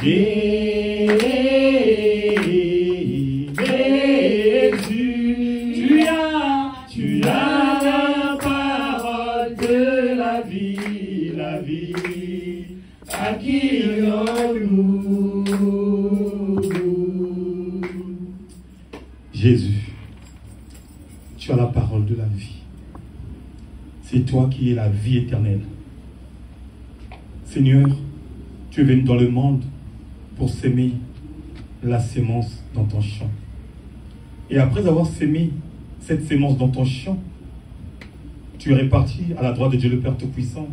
Tu as la parole de la vie, accueillons-nous. Jésus, tu as la parole de la vie. C'est toi qui es la vie éternelle. Seigneur, tu es venu dans le monde pour s'aimer la sémence dans ton champ. Et après avoir sémé cette sémence dans ton champ, tu es réparti à la droite de Dieu le Père Tout-Puissant,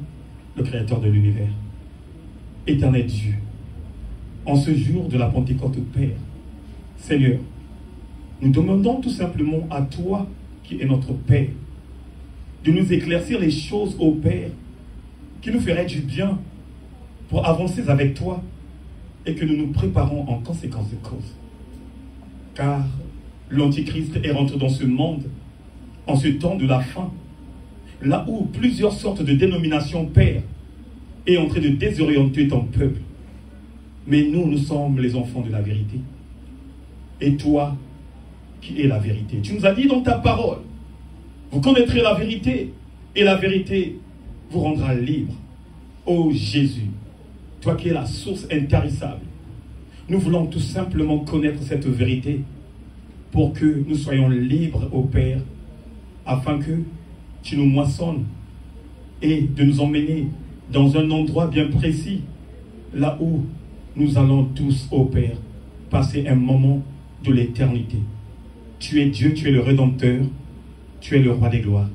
le Créateur de l'univers. Éternel Dieu, en ce jour de la Pentecôte, Père, Seigneur, nous demandons tout simplement à toi, qui est notre Père, de nous éclaircir les choses, ô Père, qui nous feraient du bien pour avancer avec toi et que nous nous préparons en conséquence de cause. Car l'Antichrist est rentré dans ce monde en ce temps de la fin, là où plusieurs sortes de dénominations, Père, est en train de désorienter ton peuple. Mais nous, nous sommes les enfants de la vérité. Et toi, qui es la vérité, tu nous as dit dans ta parole, vous connaîtrez la vérité, et la vérité vous rendra libre. Ô Jésus, toi qui es la source intarissable, nous voulons tout simplement connaître cette vérité pour que nous soyons libres, ô Père, afin que tu nous moissonnes et de nous emmener dans un endroit bien précis, là où nous allons tous, ô Père, passer un moment de l'éternité. Tu es Dieu, tu es le Rédempteur, tu es le Roi des gloires.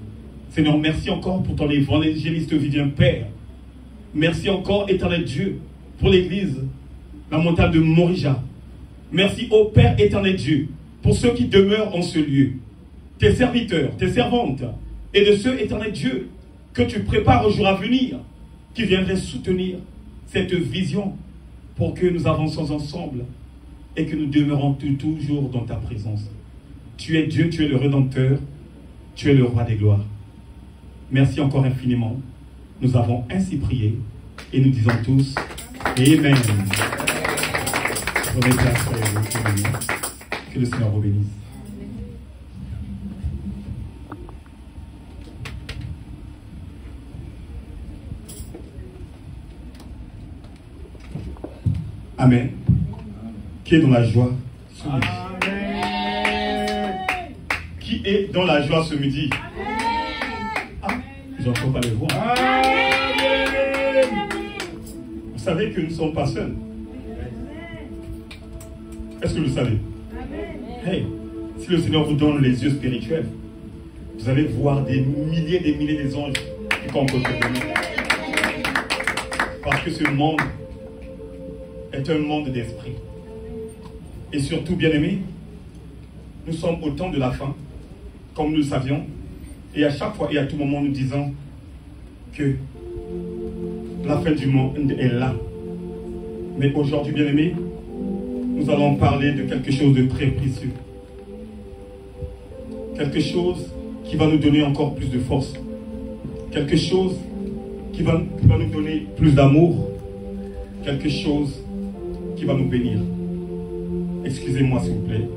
Seigneur, merci encore pour ton évangéliste vivant, Père. Merci encore, éternel Dieu, pour l'église, la montagne de Morija. Merci, ô Père éternel Dieu, pour ceux qui demeurent en ce lieu, tes serviteurs, tes servantes, et de ceux, éternel Dieu, que tu prépares au jour à venir, qui viendraient soutenir cette vision pour que nous avancions ensemble et que nous demeurons toujours dans ta présence. Tu es Dieu, tu es le Rédempteur, tu es le Roi des gloires. Merci encore infiniment. Nous avons ainsi prié et nous disons tous Amen. Prenez place, frères. Que le Seigneur vous bénisse. Amen. Qui est dans la joie ce midi? Qui est dans la joie ce midi? Ah, je n'entends pas les voix. Vous savez que nous ne sommes pas seuls. Est-ce que vous le savez? Hey, si le Seigneur vous donne les yeux spirituels, vous allez voir des milliers d'anges qui sont autour de nous. Parce que ce monde est un monde d'esprit. Et surtout, bien-aimés, nous sommes au temps de la fin, comme nous le savions, et à chaque fois et à tout moment, nous disons que la fin du monde est là. Mais aujourd'hui, bien-aimés, nous allons parler de quelque chose de très précieux. Quelque chose qui va nous donner encore plus de force. Quelque chose qui va nous donner plus d'amour. Quelque chose qui va nous bénir. Excusez-moi s'il vous plaît.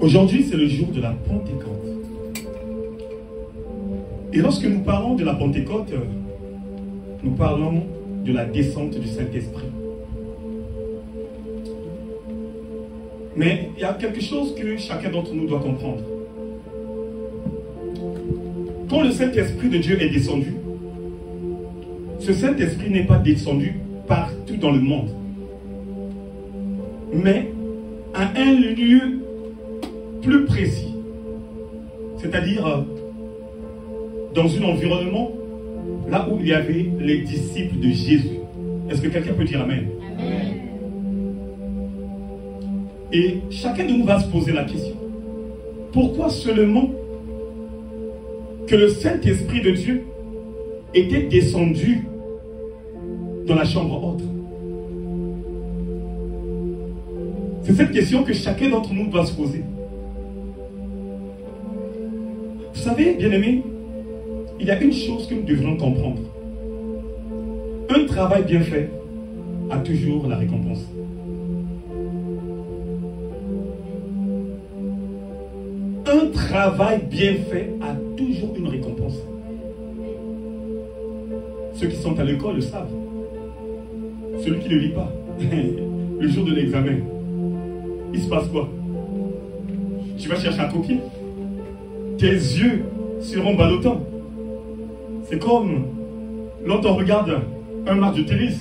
Aujourd'hui, c'est le jour de la Pentecôte. Et lorsque nous parlons de la Pentecôte, nous parlons de la descente du Saint-Esprit. Mais il y a quelque chose que chacun d'entre nous doit comprendre. Quand le Saint-Esprit de Dieu est descendu, ce Saint-Esprit n'est pas descendu partout dans le monde, mais à un lieu plus précis, c'est-à-dire dans un environnement là où il y avait les disciples de Jésus. Est-ce que quelqu'un peut dire Amen? Amen. Et chacun de nous va se poser la question, pourquoi seulement que le Saint-Esprit de Dieu était descendu dans la chambre haute? C'est cette question que chacun d'entre nous doit se poser. Vous savez, bien-aimés, il y a une chose que nous devrions comprendre. Un travail bien fait a toujours la récompense. Un travail bien fait a toujours une récompense. Ceux qui sont à l'école le savent. Celui qui ne lit pas, le jour de l'examen, il se passe quoi? Tu vas chercher à copier. Tes yeux seront ballottants. C'est comme lorsqu'on regarde un match de tennis.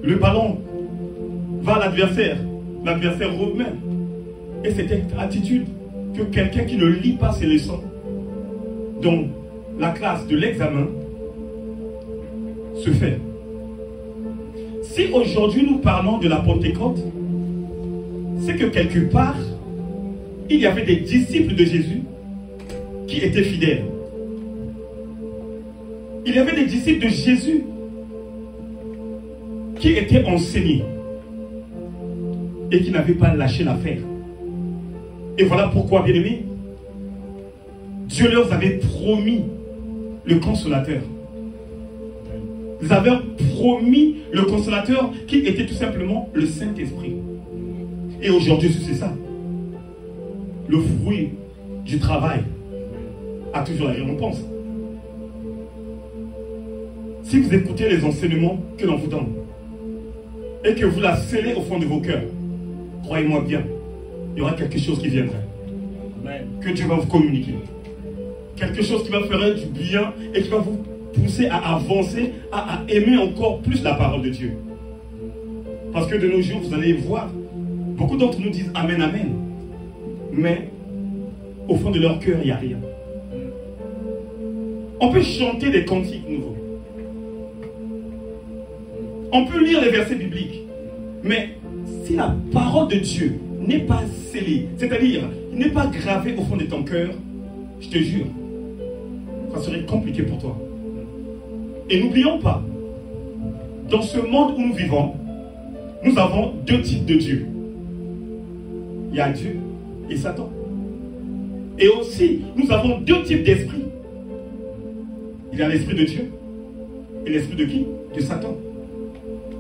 Le ballon va à l'adversaire. L'adversaire remet. Et c'est cette attitude que quelqu'un qui ne lit pas ses leçons dans la classe de l'examen se fait. Si aujourd'hui nous parlons de la Pentecôte, c'est que quelque part, il y avait des disciples de Jésus qui étaient fidèles. Il y avait des disciples de Jésus qui étaient enseignés et qui n'avaient pas lâché l'affaire. Et voilà pourquoi, bien-aimés, Dieu leur avait promis le consolateur. Ils avaient promis le consolateur qui était tout simplement le Saint-Esprit. Et aujourd'hui, c'est ça. Le fruit du travail a toujours la récompense. Si vous écoutez les enseignements que l'on vous donne et que vous la scellez au fond de vos cœurs, croyez-moi bien, il y aura quelque chose qui viendra. Que Dieu va vous communiquer. Quelque chose qui va faire du bien et qui va vous pousser à avancer, à aimer encore plus la parole de Dieu. Parce que de nos jours, vous allez voir, beaucoup d'entre nous disent Amen, Amen. Mais au fond de leur cœur, il n'y a rien. On peut chanter des cantiques nouveaux. On peut lire les versets bibliques. Mais si la parole de Dieu n'est pas scellée, c'est-à-dire n'est pas gravée au fond de ton cœur, je te jure, ça serait compliqué pour toi. Et n'oublions pas, dans ce monde où nous vivons, nous avons deux types de Dieu. Il y a Dieu et Satan. Et aussi, nous avons deux types d'esprits. Il y a l'esprit de Dieu et l'esprit de qui? De Satan.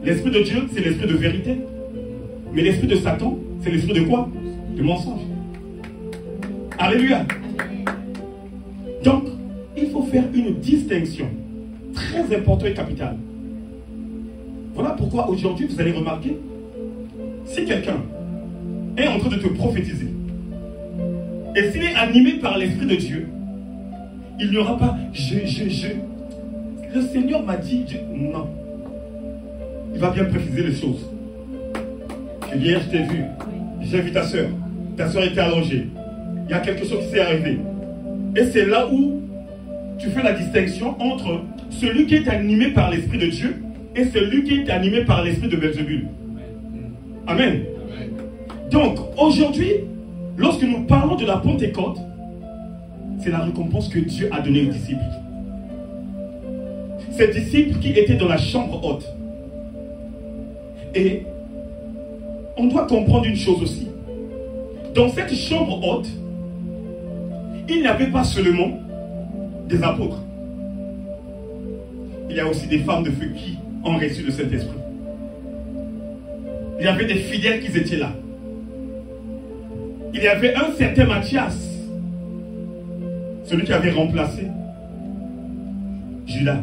L'esprit de Dieu, c'est l'esprit de vérité. Mais l'esprit de Satan, c'est l'esprit de quoi? De mensonge. Alléluia. Donc, il faut faire une distinction très importante et capitale. Voilà pourquoi aujourd'hui, vous allez remarquer, si quelqu'un est en train de te prophétiser, et s'il est animé par l'Esprit de Dieu, il n'y aura pas le Seigneur m'a dit, non. Il va bien préciser les choses. Hier, je t'ai vu, j'ai vu ta soeur était allongée. Il y a quelque chose qui s'est arrivé. Et c'est là où tu fais la distinction entre celui qui est animé par l'Esprit de Dieu et celui qui est animé par l'Esprit de Belzébul. Amen. Amen. Donc, aujourd'hui, lorsque nous parlons de la Pentecôte, c'est la récompense que Dieu a donnée aux disciples. Ces disciples qui étaient dans la chambre haute. Et on doit comprendre une chose aussi. Dans cette chambre haute, il n'y avait pas seulement des apôtres. Il y a aussi des femmes de feu qui ont reçu le Saint-Esprit. Il y avait des fidèles qui étaient là. Il y avait un certain Matthias, celui qui avait remplacé Judas.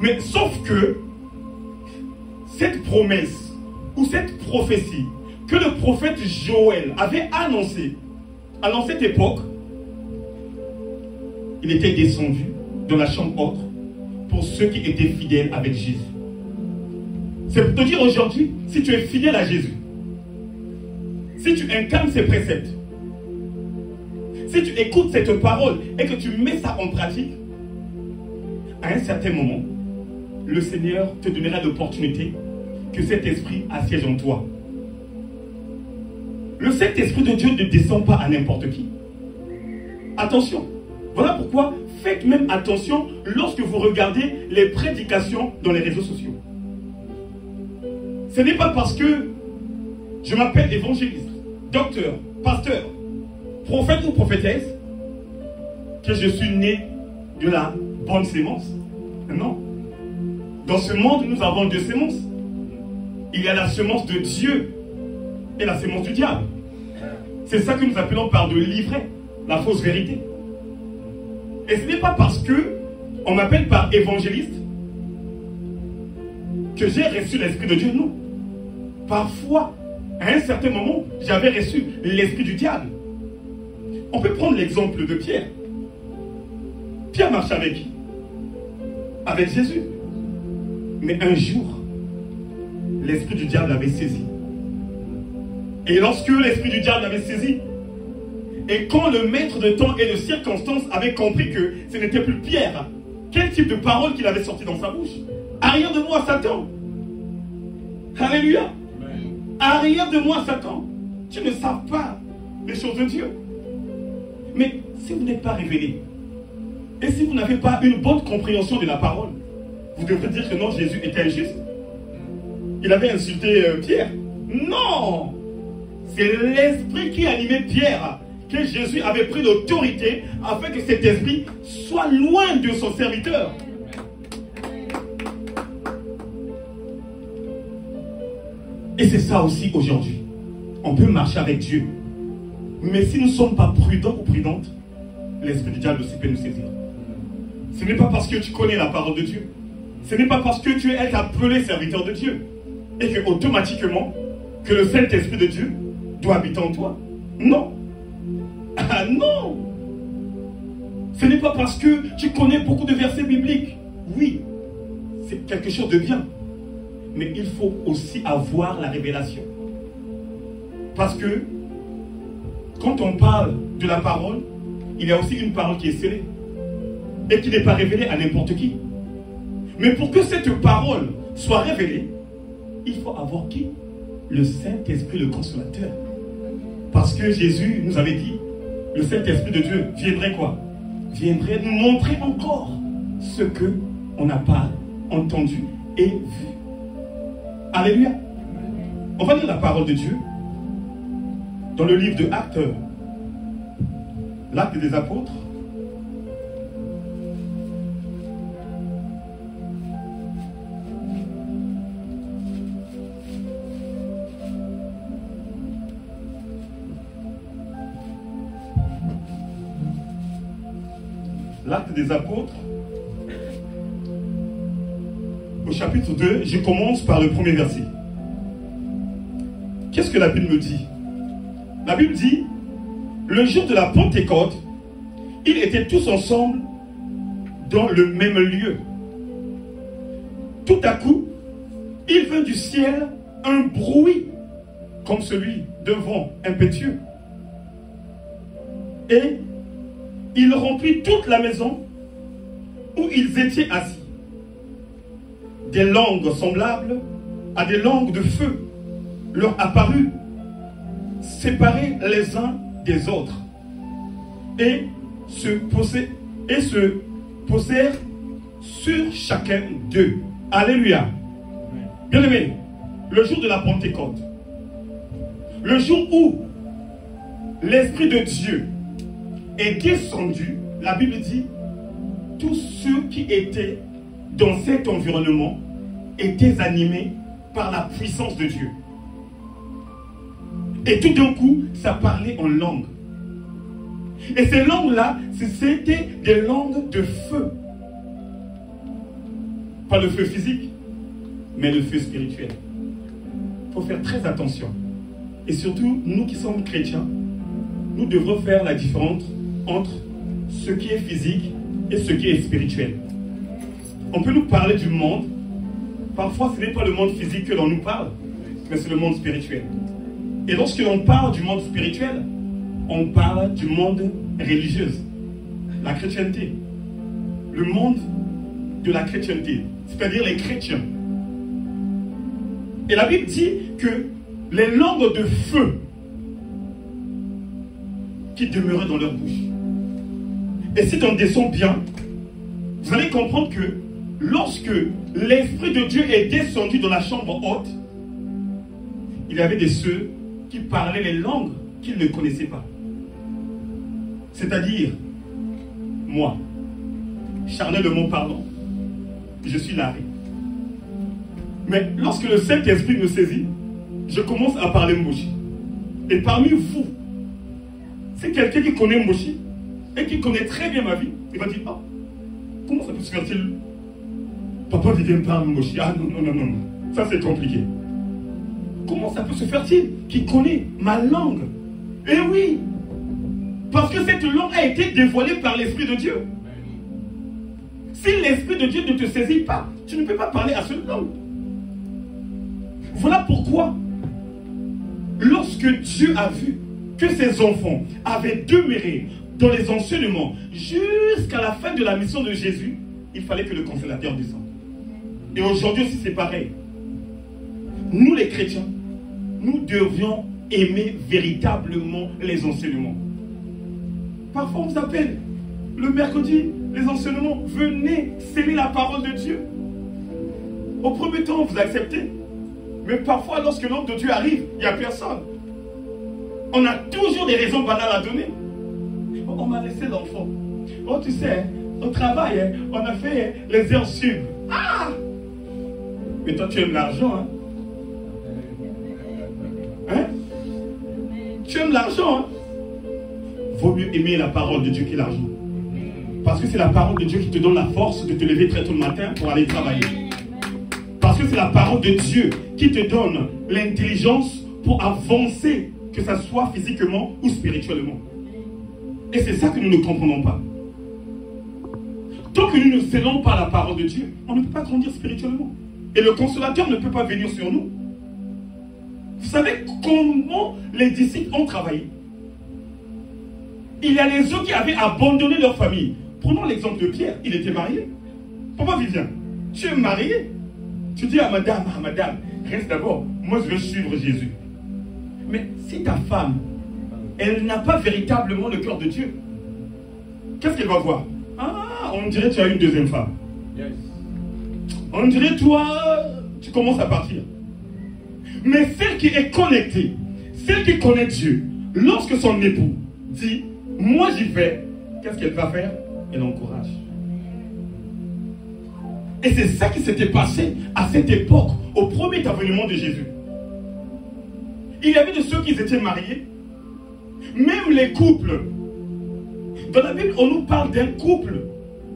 Mais sauf que cette promesse ou cette prophétie que le prophète Joël avait annoncée à cette époque, il était descendu dans la chambre haute pour ceux qui étaient fidèles avec Jésus. C'est pour te dire aujourd'hui, si tu es fidèle à Jésus, si tu incarnes ses préceptes, si tu écoutes cette parole et que tu mets ça en pratique, à un certain moment, le Seigneur te donnera l'opportunité que cet esprit assiège en toi. Le Saint-Esprit de Dieu ne descend pas à n'importe qui. Attention. Voilà pourquoi faites même attention lorsque vous regardez les prédications dans les réseaux sociaux. Ce n'est pas parce que je m'appelle évangéliste, docteur, pasteur, prophète ou prophétesse, que je suis né de la bonne sémence. Non. Dans ce monde, nous avons deux sémences. Il y a la semence de Dieu et la sémence du diable. C'est ça que nous appelons par de l'ivraie, la fausse vérité. Et ce n'est pas parce que on m'appelle par évangéliste que j'ai reçu l'Esprit de Dieu, non. Parfois, à un certain moment, j'avais reçu l'Esprit du diable. On peut prendre l'exemple de Pierre. Pierre marche avec qui? Avec Jésus. Mais un jour, l'Esprit du diable l'avait saisi. Et lorsque l'Esprit du diable l'avait saisi, et quand le maître de temps et de circonstances avait compris que ce n'était plus Pierre, quel type de parole qu'il avait sorti dans sa bouche? Arrière de moi, Satan. Alléluia. Arrière de moi, Satan. Tu ne sais pas les choses de Dieu. Mais si vous n'êtes pas révélé, et si vous n'avez pas une bonne compréhension de la parole, vous devrez dire que non, Jésus était injuste. Il avait insulté Pierre. Non! C'est l'esprit qui animait Pierre, que Jésus avait pris l'autorité afin que cet esprit soit loin de son serviteur. Et c'est ça aussi aujourd'hui. On peut marcher avec Dieu. Mais si nous ne sommes pas prudents ou prudentes, l'esprit du diable aussi peut nous saisir. Ce n'est pas parce que tu connais la parole de Dieu. Ce n'est pas parce que tu es appelé serviteur de Dieu. Et que automatiquement, que le Saint-Esprit de Dieu doit habiter en toi. Non. Ah non. Ce n'est pas parce que tu connais beaucoup de versets bibliques. Oui, c'est quelque chose de bien. Mais il faut aussi avoir la révélation. Parce que quand on parle de la parole, il y a aussi une parole qui est scellée et qui n'est pas révélée à n'importe qui. Mais pour que cette parole soit révélée, il faut avoir qui? Le Saint-Esprit, le Consolateur. Parce que Jésus nous avait dit, le Saint-Esprit de Dieu viendrait quoi? Viendrait nous montrer encore ce que on n'a pas entendu et vu. Alléluia. On va lire la parole de Dieu dans le livre de Actes, l'Acte des Apôtres. L'Acte des Apôtres, au chapitre 2, je commence par le premier verset. Qu'est-ce que la Bible me dit? La Bible dit, le jour de la Pentecôte, ils étaient tous ensemble dans le même lieu. Tout à coup, il vint du ciel un bruit comme celui d'un vent impétueux. Et il remplit toute la maison où ils étaient assis. Des langues semblables à des langues de feu leur apparurent, séparés les uns des autres, et se posèrent sur chacun d'eux. Alléluia. Bien-aimés, le jour de la Pentecôte, le jour où l'Esprit de Dieu est descendu, la Bible dit, tous ceux qui étaient dans cet environnement étaient animés par la puissance de Dieu. Et tout d'un coup, ça parlait en langue. Et ces langues-là, c'était des langues de feu. Pas le feu physique, mais le feu spirituel. Il faut faire très attention. Et surtout, nous qui sommes chrétiens, nous devrons faire la différence entre ce qui est physique et ce qui est spirituel. On peut nous parler du monde. Parfois, ce n'est pas le monde physique que l'on nous parle, mais c'est le monde spirituel. Et lorsque l'on parle du monde spirituel, on parle du monde religieux, la chrétienté. Le monde de la chrétienté, c'est-à-dire les chrétiens. Et la Bible dit que les langues de feu qui demeuraient dans leur bouche. Et si on descend bien, vous allez comprendre que lorsque l'Esprit de Dieu est descendu dans la chambre haute, il y avait des ceux qui parlaient les langues qu'ils ne connaissaient pas. C'est-à-dire, moi, charnellement parlant, je suis l'arrêt. Mais lorsque le Saint-Esprit me saisit, je commence à parler Mboshi. Et parmi vous, c'est quelqu'un qui connaît Mboshi et qui connaît très bien ma vie. Il va dire, ah, comment ça peut se faire-t-il? Papa vient me parler Mboshi. Ah non, non, non, non. Ça c'est compliqué. Comment ça peut se faire-t-il qui connaît ma langue? Eh oui, parce que cette langue a été dévoilée par l'Esprit de Dieu. Si l'Esprit de Dieu ne te saisit pas, tu ne peux pas parler à cette langue. Voilà pourquoi, lorsque Dieu a vu que ses enfants avaient demeuré dans les enseignements jusqu'à la fin de la mission de Jésus, il fallait que le consolateur descende. Et aujourd'hui aussi c'est pareil. Nous les chrétiens, nous devions aimer véritablement les enseignements. Parfois on vous appelle le mercredi, les enseignements, venez sceller la parole de Dieu. Au premier temps vous acceptez. Mais parfois lorsque l'homme de Dieu arrive, il n'y a personne. On a toujours des raisons banales à donner. Oh, on m'a laissé l'enfant. Oh tu sais, au travail, on a fait les heures sub. Ah! Mais toi tu aimes l'argent, hein? Hein? Tu aimes l'argent, hein? Vaut mieux aimer la parole de Dieu que l'argent. Parce que c'est la parole de Dieu qui te donne la force de te lever très tôt le matin pour aller travailler. Parce que c'est la parole de Dieu qui te donne l'intelligence pour avancer, que ce soit physiquement ou spirituellement. Et c'est ça que nous ne comprenons pas. Tant que nous ne scellons pas la parole de Dieu, on ne peut pas grandir spirituellement. Et le consolateur ne peut pas venir sur nous. Vous savez comment les disciples ont travaillé? Il y a les autres qui avaient abandonné leur famille. Prenons l'exemple de Pierre, il était marié. Papa Vivien, tu es marié. Tu dis à madame, reste d'abord, moi je veux suivre Jésus. Mais si ta femme, elle n'a pas véritablement le cœur de Dieu, qu'est-ce qu'elle va voir? Ah, on dirait que tu as une deuxième femme. Yes. On dirait toi, tu commences à partir. Mais celle qui est connectée, celle qui connaît Dieu, lorsque son époux dit, moi j'y vais, qu'est-ce qu'elle va faire? Elle encourage. Et c'est ça qui s'était passé à cette époque, au premier avènement de Jésus. Il y avait de ceux qui étaient mariés, même les couples. Dans la Bible, on nous parle d'un couple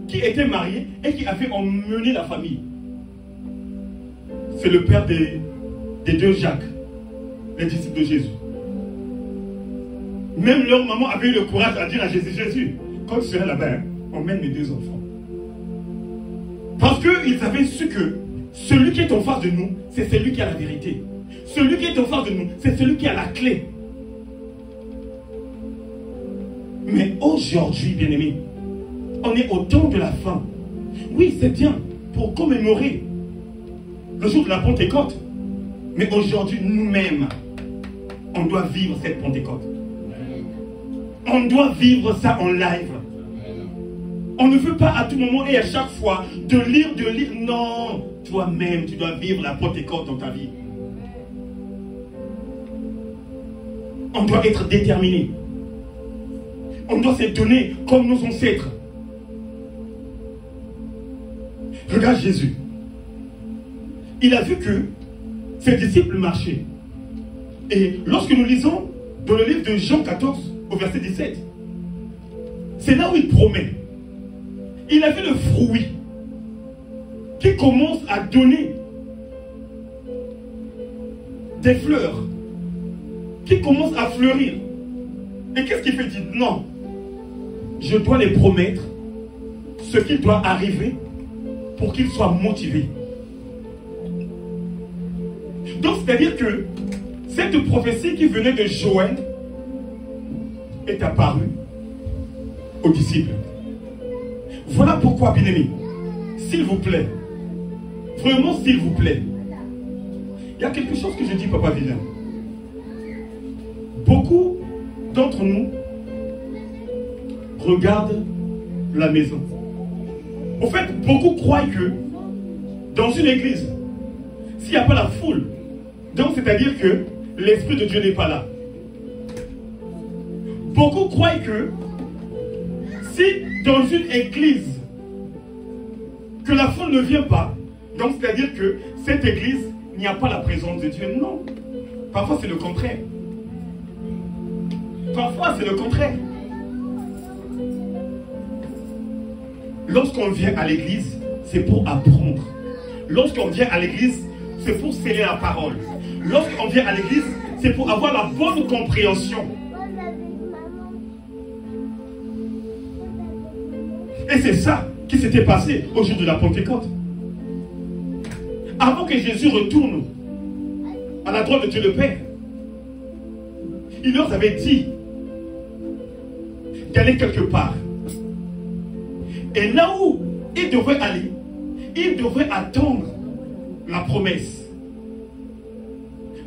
qui était marié et qui avait emmené la famille. C'est le père des deux Jacques, les disciples de Jésus. Même leur maman avait eu le courage à dire à Jésus, Jésus, quand tu seras là-bas, emmène mes deux enfants. Parce qu'ils avaient su que celui qui est en face de nous, c'est celui qui a la vérité. Celui qui est en face de nous, c'est celui qui a la clé. Mais aujourd'hui, bien-aimés, on est au temps de la fin. Oui, c'est bien pour commémorer le jour de la Pentecôte. Mais aujourd'hui, nous-mêmes, on doit vivre cette Pentecôte. On doit vivre ça en live. On ne veut pas à tout moment et à chaque fois de lire. Non, toi-même, tu dois vivre la Pentecôte dans ta vie. On doit être déterminé. On doit se donner comme nos ancêtres. Regarde Jésus. Il a vu que ses disciples marchaient. Et lorsque nous lisons dans le livre de Jean 14, au verset 17, c'est là où il promet. Il a vu le fruit qui commence à donner des fleurs, qui commence à fleurir. Et qu'est-ce qu'il fait? Il dit non, je dois les promettre ce qui doit arriver pour qu'ils soient motivés. Donc c'est-à-dire que cette prophétie qui venait de Joël est apparue aux disciples. Voilà pourquoi, bien-aimés, s'il vous plaît, vraiment s'il vous plaît, il y a quelque chose que je dis, Papa Vilain. Beaucoup d'entre nous regardent la maison. En fait, beaucoup croient que dans une église, s'il n'y a pas la foule, donc c'est-à-dire que l'Esprit de Dieu n'est pas là. Beaucoup croient que Si dans une église, que la foule ne vient pas, donc c'est-à-dire que cette église, il n'y a pas la présence de Dieu. Non. Parfois c'est le contraire. Parfois c'est le contraire. Lorsqu'on vient à l'église, c'est pour apprendre. Lorsqu'on vient à l'église, c'est pour sceller la parole. Lorsqu'on vient à l'église, c'est pour avoir la bonne compréhension. Et c'est ça qui s'était passé au jour de la Pentecôte. Avant que Jésus retourne à la droite de Dieu le Père, il leur avait dit d'aller quelque part. Et là où il devrait aller, il devrait attendre la promesse.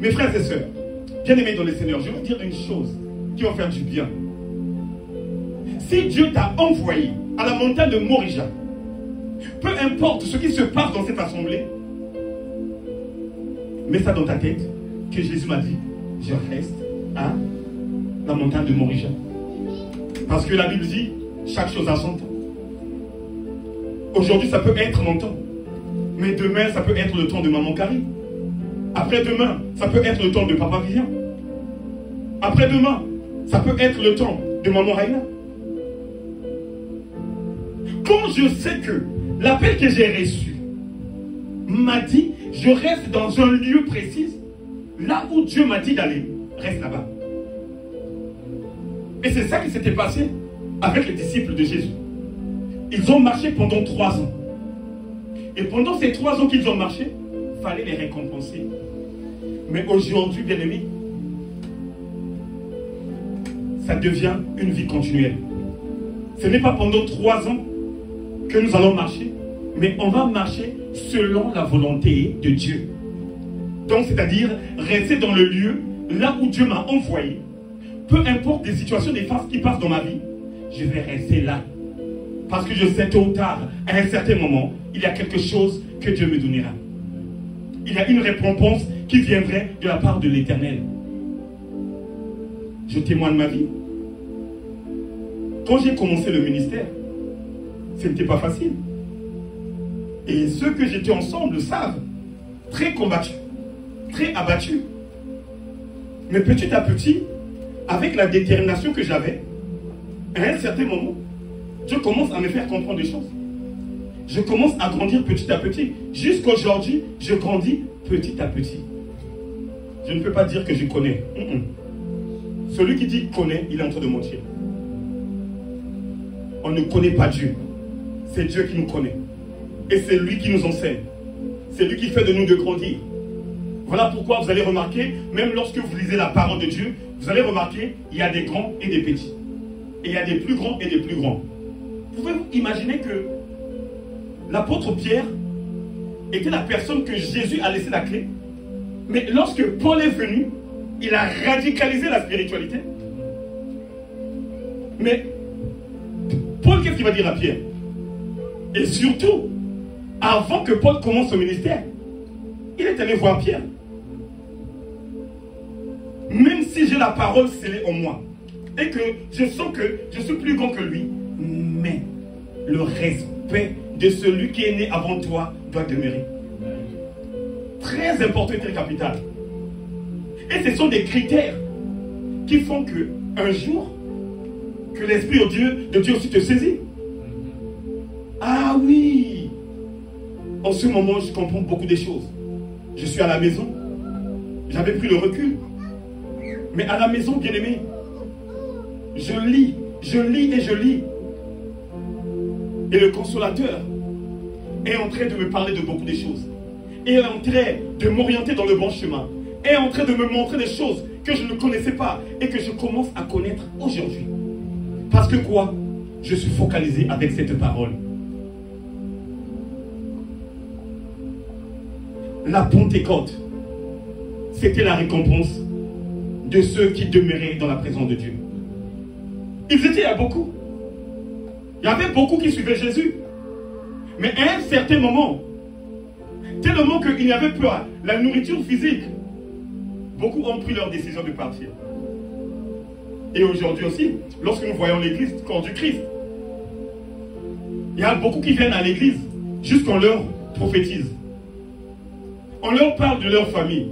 Mes frères et sœurs, bien-aimés dans le Seigneur, je vais vous dire une chose qui va faire du bien. Si Dieu t'a envoyé à la montagne de Morija, peu importe ce qui se passe dans cette assemblée, mets ça dans ta tête, que Jésus m'a dit, je reste à la montagne de Morija. Parce que la Bible dit, chaque chose a son temps. Aujourd'hui, ça peut être mon temps. Mais demain, ça peut être le temps de maman Carrie. Après-demain, ça peut être le temps de papa Vivien. Après-demain, ça peut être le temps de maman Raina. Quand je sais que l'appel que j'ai reçu m'a dit, je reste dans un lieu précis, là où Dieu m'a dit d'aller, reste là-bas. Et c'est ça qui s'était passé avec les disciples de Jésus. Ils ont marché pendant 3 ans. Et pendant ces 3 ans qu'ils ont marché, il fallait les récompenser. Mais aujourd'hui, bien-aimés, ça devient une vie continuelle. Ce n'est pas pendant 3 ans que nous allons marcher, mais on va marcher selon la volonté de Dieu. Donc, c'est-à-dire rester dans le lieu, là où Dieu m'a envoyé. Peu importe les situations, des phases qui passent dans ma vie, je vais rester là. Parce que je sais tôt ou tard, à un certain moment, il y a quelque chose que Dieu me donnera. Il y a une récompense qui viendrait de la part de l'Éternel. Je témoigne ma vie. Quand j'ai commencé le ministère, ce n'était pas facile. Et ceux que j'étais ensemble savent, très combattus, très abattus. Mais petit à petit, avec la détermination que j'avais, à un certain moment, je commence à me faire comprendre des choses. Je commence à grandir petit à petit. Jusqu'aujourd'hui, je grandis petit à petit. Je ne peux pas dire que je connais. Celui qui dit connaît, il est en train de mentir. On ne connaît pas Dieu. C'est Dieu qui nous connaît. Et c'est lui qui nous enseigne. C'est lui qui fait de nous de grandir. Voilà pourquoi vous allez remarquer, même lorsque vous lisez la parole de Dieu, vous allez remarquer, il y a des grands et des petits. Et il y a des plus grands et des plus grands. Pouvez-vous imaginer que l'apôtre Pierre était la personne que Jésus a laissé la clé? Mais lorsque Paul est venu, il a radicalisé la spiritualité. Mais Paul, qu'est-ce qu'il va dire à Pierre? Et surtout, avant que Paul commence son ministère, il est allé voir Pierre. Même si j'ai la parole scellée en moi, et que je sens que je suis plus grand que lui, mais le respect de celui qui est né avant toi doit demeurer. Très important et très capital. Et ce sont des critères qui font que un jour, que l'Esprit de Dieu aussi te saisit. Ah oui! En ce moment, je comprends beaucoup de choses. Je suis à la maison. J'avais pris le recul. Mais à la maison, bien aimé, je lis et je lis. Et le consolateur est en train de me parler de beaucoup de choses. Est en train de m'orienter dans le bon chemin. Est en train de me montrer des choses que je ne connaissais pas et que je commence à connaître aujourd'hui. Parce que quoi? Je suis focalisé avec cette parole. La Pentecôte, c'était la récompense de ceux qui demeuraient dans la présence de Dieu. Ils étaient à beaucoup. Il y avait beaucoup qui suivaient Jésus. Mais à un certain moment, tellement qu'il n'y avait plus la nourriture physique, beaucoup ont pris leur décision de partir. Et aujourd'hui aussi, lorsque nous voyons l'église, corps du Christ, Il y a beaucoup qui viennent à l'église jusqu'on leur prophétise. On leur parle de leur famille.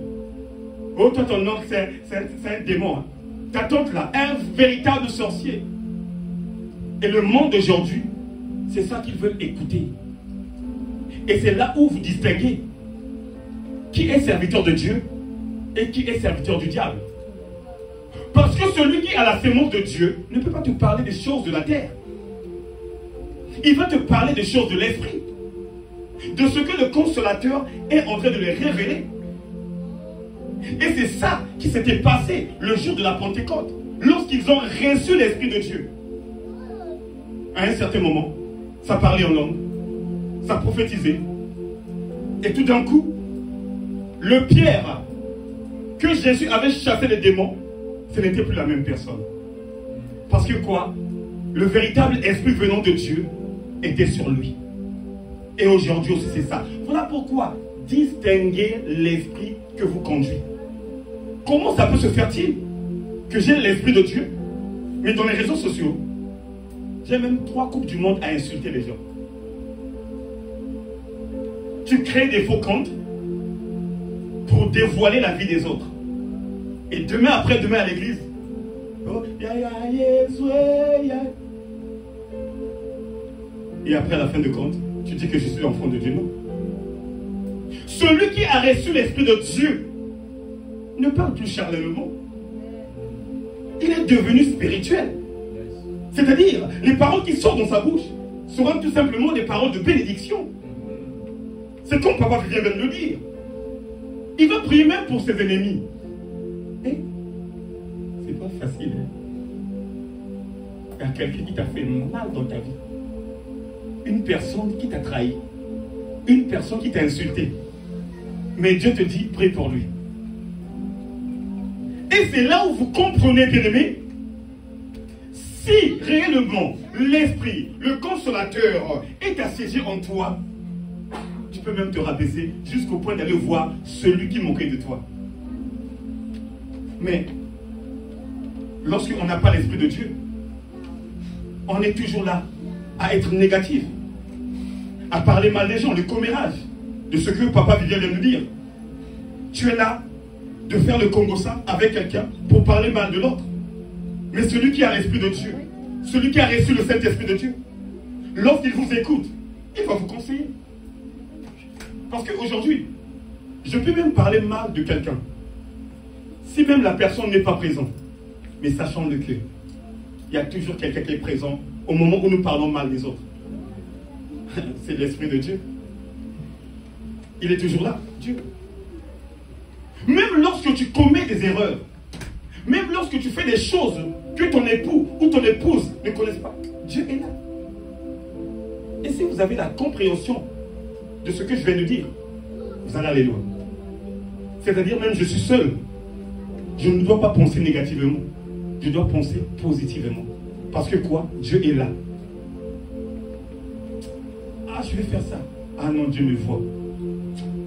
Oh, toi, ton oncle, c'est un démon. Hein. Ta tante, là, un véritable sorcier. Et le monde d'aujourd'hui, c'est ça qu'ils veulent écouter. Et c'est là où vous distinguez qui est serviteur de Dieu et qui est serviteur du diable. Parce que celui qui a la sémence de Dieu ne peut pas te parler des choses de la terre. Il va te parler des choses de l'esprit. De ce que le consolateur est en train de les révéler. Et c'est ça qui s'était passé le jour de la Pentecôte. Lorsqu'ils ont reçu l'Esprit de Dieu. À un certain moment, ça parlait en langue. Ça prophétisait. Et tout d'un coup, le Pierre que Jésus avait chassé les démons, ce n'était plus la même personne. Parce que quoi? Le véritable esprit venant de Dieu était sur lui. Et aujourd'hui aussi c'est ça. Voilà pourquoi distinguer l'esprit que vous conduisez. Comment ça peut se faire-il que j'ai l'esprit de Dieu, mais dans les réseaux sociaux, j'ai même 3 coupes du monde à insulter les gens. Tu crées des faux comptes pour dévoiler la vie des autres. Et demain après demain à l'église, oh, et après à la fin de compte, tu dis que je suis l'enfant de Dieu. Non. Celui qui a reçu l'Esprit de Dieu ne parle plus charnellement. Il est devenu spirituel. C'est-à-dire, les paroles qui sortent dans sa bouche seront tout simplement des paroles de bénédiction. C'est comme Papa vient de le dire. Il va prier même pour ses ennemis. Et c'est pas facile. Hein? Il y a quelqu'un qui t'a fait mal dans ta vie. Une personne qui t'a trahi. Une personne qui t'a insulté. Mais Dieu te dit, prie pour lui. Et c'est là où vous comprenez, bien aimé, si réellement l'Esprit, le consolateur est assiégé en toi, tu peux même te rabaisser jusqu'au point d'aller voir celui qui moquait de toi. Mais lorsqu'on n'a pas l'Esprit de Dieu, on est toujours là à être négatif, à parler mal des gens, le commérage, de ce que Papa vient de nous dire. Tu es là de faire le Congo-ça avec quelqu'un pour parler mal de l'autre. Mais celui qui a l'Esprit de Dieu, celui qui a reçu le Saint-Esprit de Dieu, lorsqu'il vous écoute, il va vous conseiller. Parce qu'aujourd'hui, je peux même parler mal de quelqu'un, si même la personne n'est pas présente. Mais sachant le clé, il y a toujours quelqu'un qui est présent au moment où nous parlons mal des autres. C'est l'Esprit de Dieu. Il est toujours là, Dieu. Même lorsque tu commets des erreurs, même lorsque tu fais des choses que ton époux ou ton épouse ne connaissent pas, Dieu est là. Et si vous avez la compréhension de ce que je viens de dire, vous allez aller loin. C'est-à-dire même je suis seul. Je ne dois pas penser négativement. Je dois penser positivement. Parce que quoi? Dieu est là. Ah, je vais faire ça. Ah non, Dieu me voit.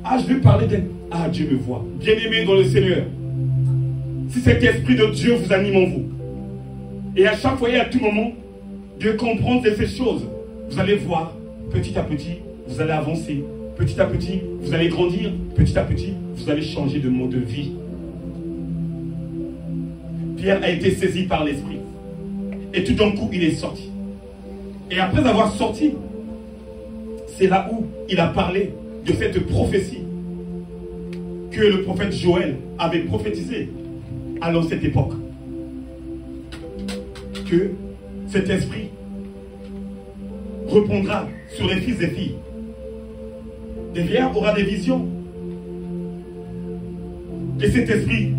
Ah, je vais parler d'elle. Ah, Dieu me voit. Bien-aimé dans le Seigneur, si cet esprit de Dieu vous anime en vous, et à chaque fois et à tout moment, de comprendre ces choses, vous allez voir, petit à petit, vous allez avancer. Petit à petit, vous allez grandir. Petit à petit, vous allez changer de mode de vie. Pierre a été saisi par l'esprit. Et tout d'un coup, il est sorti. Et après avoir sorti, c'est là où il a parlé de cette prophétie que le prophète Joël avait prophétisé à cette époque. Que cet esprit répondra sur les fils et filles. Des vieillards aura des visions. Et cet esprit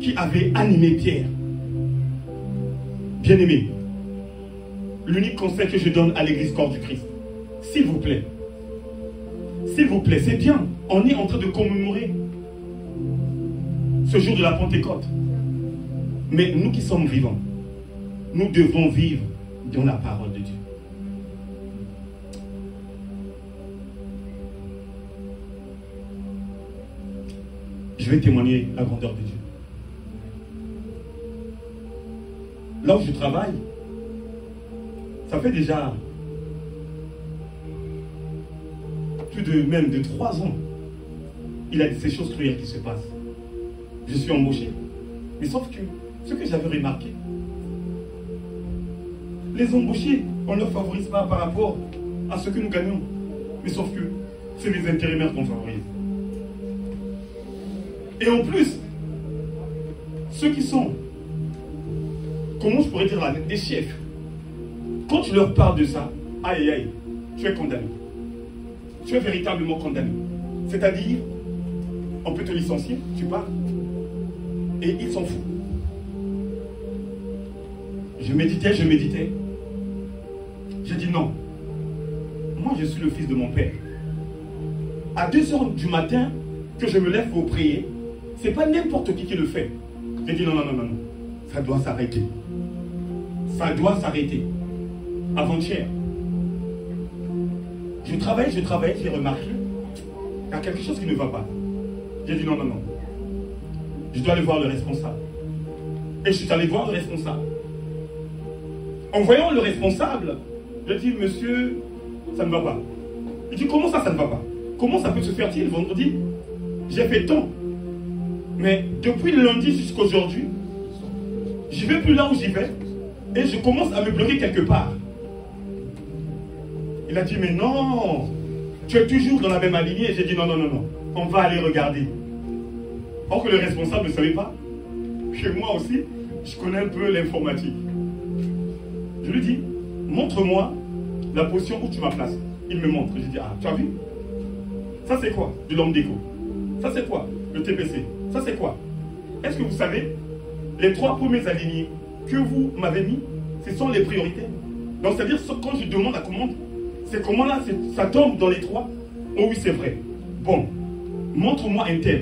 qui avait animé Pierre. Bien-aimé, l'unique conseil que je donne à l'église corps du Christ, s'il vous plaît, c'est bien, on est en train de commémorer ce jour de la Pentecôte. Mais nous qui sommes vivants, nous devons vivre dans la parole de Dieu. Je vais témoigner la grandeur de Dieu. Là où je travaille, ça fait déjà plus de même de 3 ans, il a ces choses cruelles qui se passent. Je suis embauché. Mais sauf que ce que j'avais remarqué, les embauchés, on ne leur favorise pas par rapport à ce que nous gagnons. Mais sauf que c'est les intérimaires qu'on favorise. Et en plus, ceux qui sont, comment je pourrais dire là, des chefs, quand tu leur parles de ça, aïe aïe aïe, tu es condamné. Tu es véritablement condamné. C'est-à-dire, on peut te licencier, tu pars, et ils s'en foutent. Je méditais. J'ai dit non. Moi, je suis le fils de mon père. À 2h du matin, que je me lève pour prier, c'est pas n'importe qui le fait. J'ai dit non. Ça doit s'arrêter. Ça doit s'arrêter. Avant-hier. Je travaille, j'ai remarqué qu'il y a quelque chose qui ne va pas. J'ai dit non. Je dois aller voir le responsable. Et je suis allé voir le responsable. En voyant le responsable, je dis, monsieur, ça ne va pas. Il dit, comment ça ne va pas? Comment ça peut se faire-il vendredi? J'ai fait tant. Mais depuis le lundi jusqu'à aujourd'hui, je ne vais plus là où j'y vais. Et je commence à me bloquer quelque part. Il a dit, mais non, tu es toujours dans la même alignée. J'ai dit, non. On va aller regarder. Or que le responsable ne savait pas que moi aussi, je connais un peu l'informatique. Je lui dis, montre-moi la position où tu m'as placé. Il me montre. Je dis, ah, tu as vu? Ça c'est quoi? De l'homme d'écho. Ça c'est quoi? Le TPC. Ça c'est quoi? Est-ce que vous savez, les 3 premiers alignés que vous m'avez mis, ce sont les priorités. Donc c'est-à-dire, quand je demande la commande, ces commandes-là, ça tombe dans les 3. Oh oui, c'est vrai. Bon, montre-moi un tel.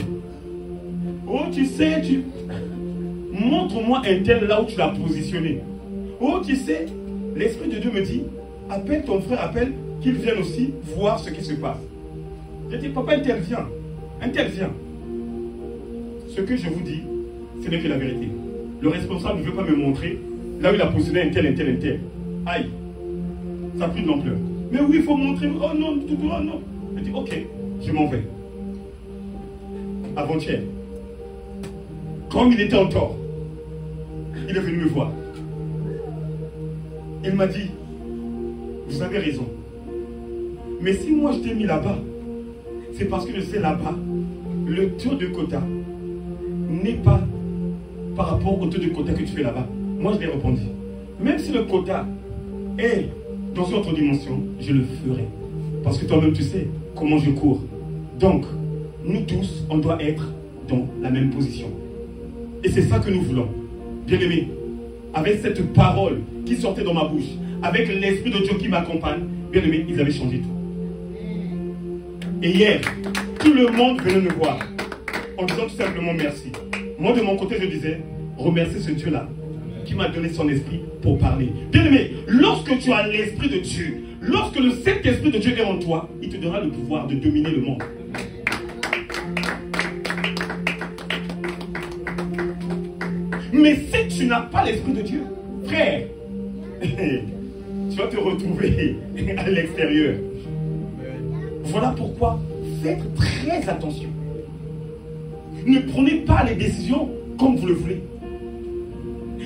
Oh, tu sais, montre-moi un tel là où tu l'as positionné. Oh, tu sais, l'Esprit de Dieu me dit, appelle ton frère, appelle, qu'il vienne aussi voir ce qui se passe. J'ai dit, papa, un tel vient. Ce que je vous dis, ce n'est que la vérité. Le responsable ne veut pas me montrer là où il a positionné un tel. Aïe, ça a pris de l'ampleur. Mais oui, il faut montrer. Oh non, non. Je dis, ok, je m'en vais. Avant-hier, comme il était en tort, il est venu me voir. Il m'a dit, vous avez raison. Mais si moi je t'ai mis là-bas, c'est parce que je sais là-bas, le taux de quota n'est pas par rapport au taux de quota que tu fais là-bas. Moi je l'ai répondu. Même si le quota est dans une autre dimension, je le ferai. Parce que toi-même tu sais comment je cours. Donc, nous tous, on doit être dans la même position. Et c'est ça que nous voulons. Bien-aimés, avec cette parole qui sortait dans ma bouche, avec l'Esprit de Dieu qui m'accompagne, bien-aimés, ils avaient changé tout. Et hier, tout le monde venait me voir en disant tout simplement merci. Moi, de mon côté, je disais, remercie ce Dieu-là qui m'a donné son esprit pour parler. Bien-aimé, lorsque tu as l'Esprit de Dieu, lorsque le Saint-Esprit de Dieu est en toi, il te donnera le pouvoir de dominer le monde. Mais si tu n'as pas l'Esprit de Dieu, frère, tu vas te retrouver à l'extérieur. Voilà pourquoi faites très attention. Ne prenez pas les décisions comme vous le voulez.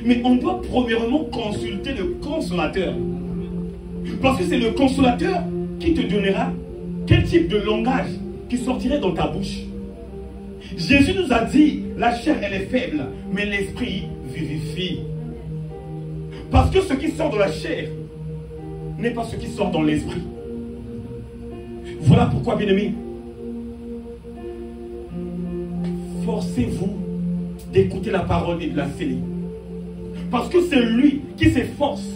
Mais on doit premièrement consulter le consolateur. Parce que c'est le consolateur qui te donnera quel type de langage qui sortirait dans ta bouche. Jésus nous a dit, la chair elle est faible, mais l'esprit vivifie. Parce que ce qui sort de la chair n'est pas ce qui sort dans l'esprit. Voilà pourquoi, bien-aimés, forcez-vous d'écouter la parole et de la sceller. Parce que c'est lui qui s'efforce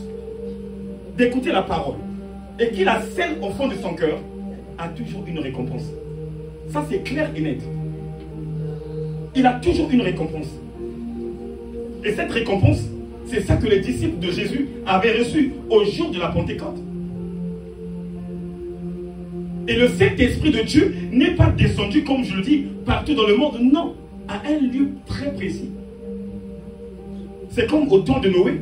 d'écouter la parole et qui la scelle au fond de son cœur, a toujours une récompense. Ça, c'est clair et net. Il a toujours une récompense. Et cette récompense, c'est ça que les disciples de Jésus avaient reçu au jour de la Pentecôte. Et le Saint-Esprit de Dieu n'est pas descendu, comme je le dis, partout dans le monde. Non, à un lieu très précis. C'est comme au temps de Noé.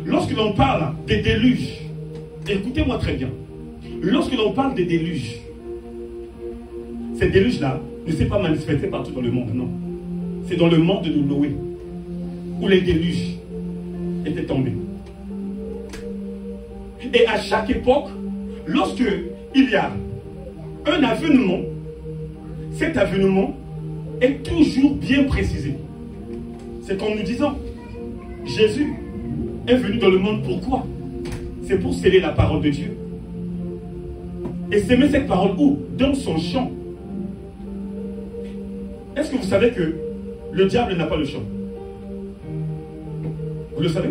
Lorsque l'on parle des déluges, écoutez-moi très bien. lorsque l'on parle des déluges, ces déluges-là ne s'est pas manifesté partout dans le monde, non. C'est dans le monde de Noé, où les déluges étaient tombés. Et à chaque époque, lorsque il y a un avènement, cet avènement est toujours bien précisé. C'est comme nous disons, Jésus est venu dans le monde pourquoi? C'est pour sceller la parole de Dieu. Et s'aimer cette parole où? Dans son champ. Est-ce que vous savez que le diable n'a pas le champ? Vous le savez?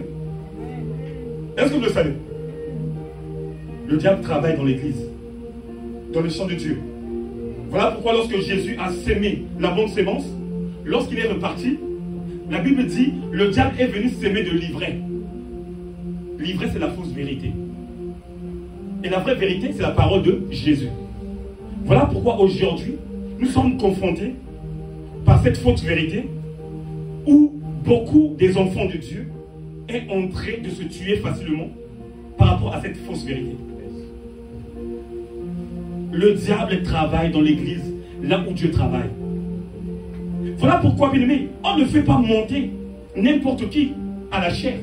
Est-ce que vous le savez? Le diable travaille dans l'église, dans le champ de Dieu. Voilà pourquoi lorsque Jésus a sémé la bonne sémence, lorsqu'il est reparti, la Bible dit, le diable est venu s'aimer de l'ivraie. L'ivraie, c'est la fausse vérité. Et la vraie vérité, c'est la parole de Jésus. Voilà pourquoi aujourd'hui, nous sommes confrontés par cette fausse vérité où beaucoup des enfants de Dieu est en train de se tuer facilement par rapport à cette fausse vérité. Le diable travaille dans l'église, là où Dieu travaille. Voilà pourquoi, bien aimé, on ne fait pas monter n'importe qui à la chair.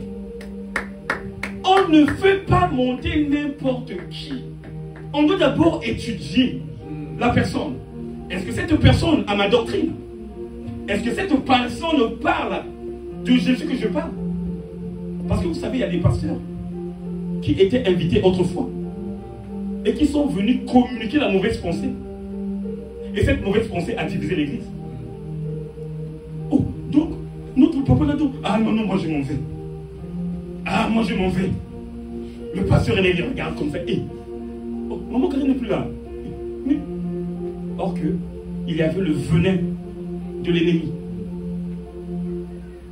On ne fait pas monter n'importe qui. On doit d'abord étudier la personne. Est-ce que cette personne a ma doctrine? Est-ce que cette personne parle de Jésus que je parle? Parce que vous savez, il y a des pasteurs qui étaient invités autrefois et qui sont venus communiquer la mauvaise pensée. Et cette mauvaise pensée a divisé l'église. Oh, donc, notre papa là, ah non, non, moi je m'en vais. Ah, moi je m'en vais. Le pasteur il regarde comme ça. Et, oh, maman Karine n'est plus là. Mais, or que, il y avait le venin de l'ennemi.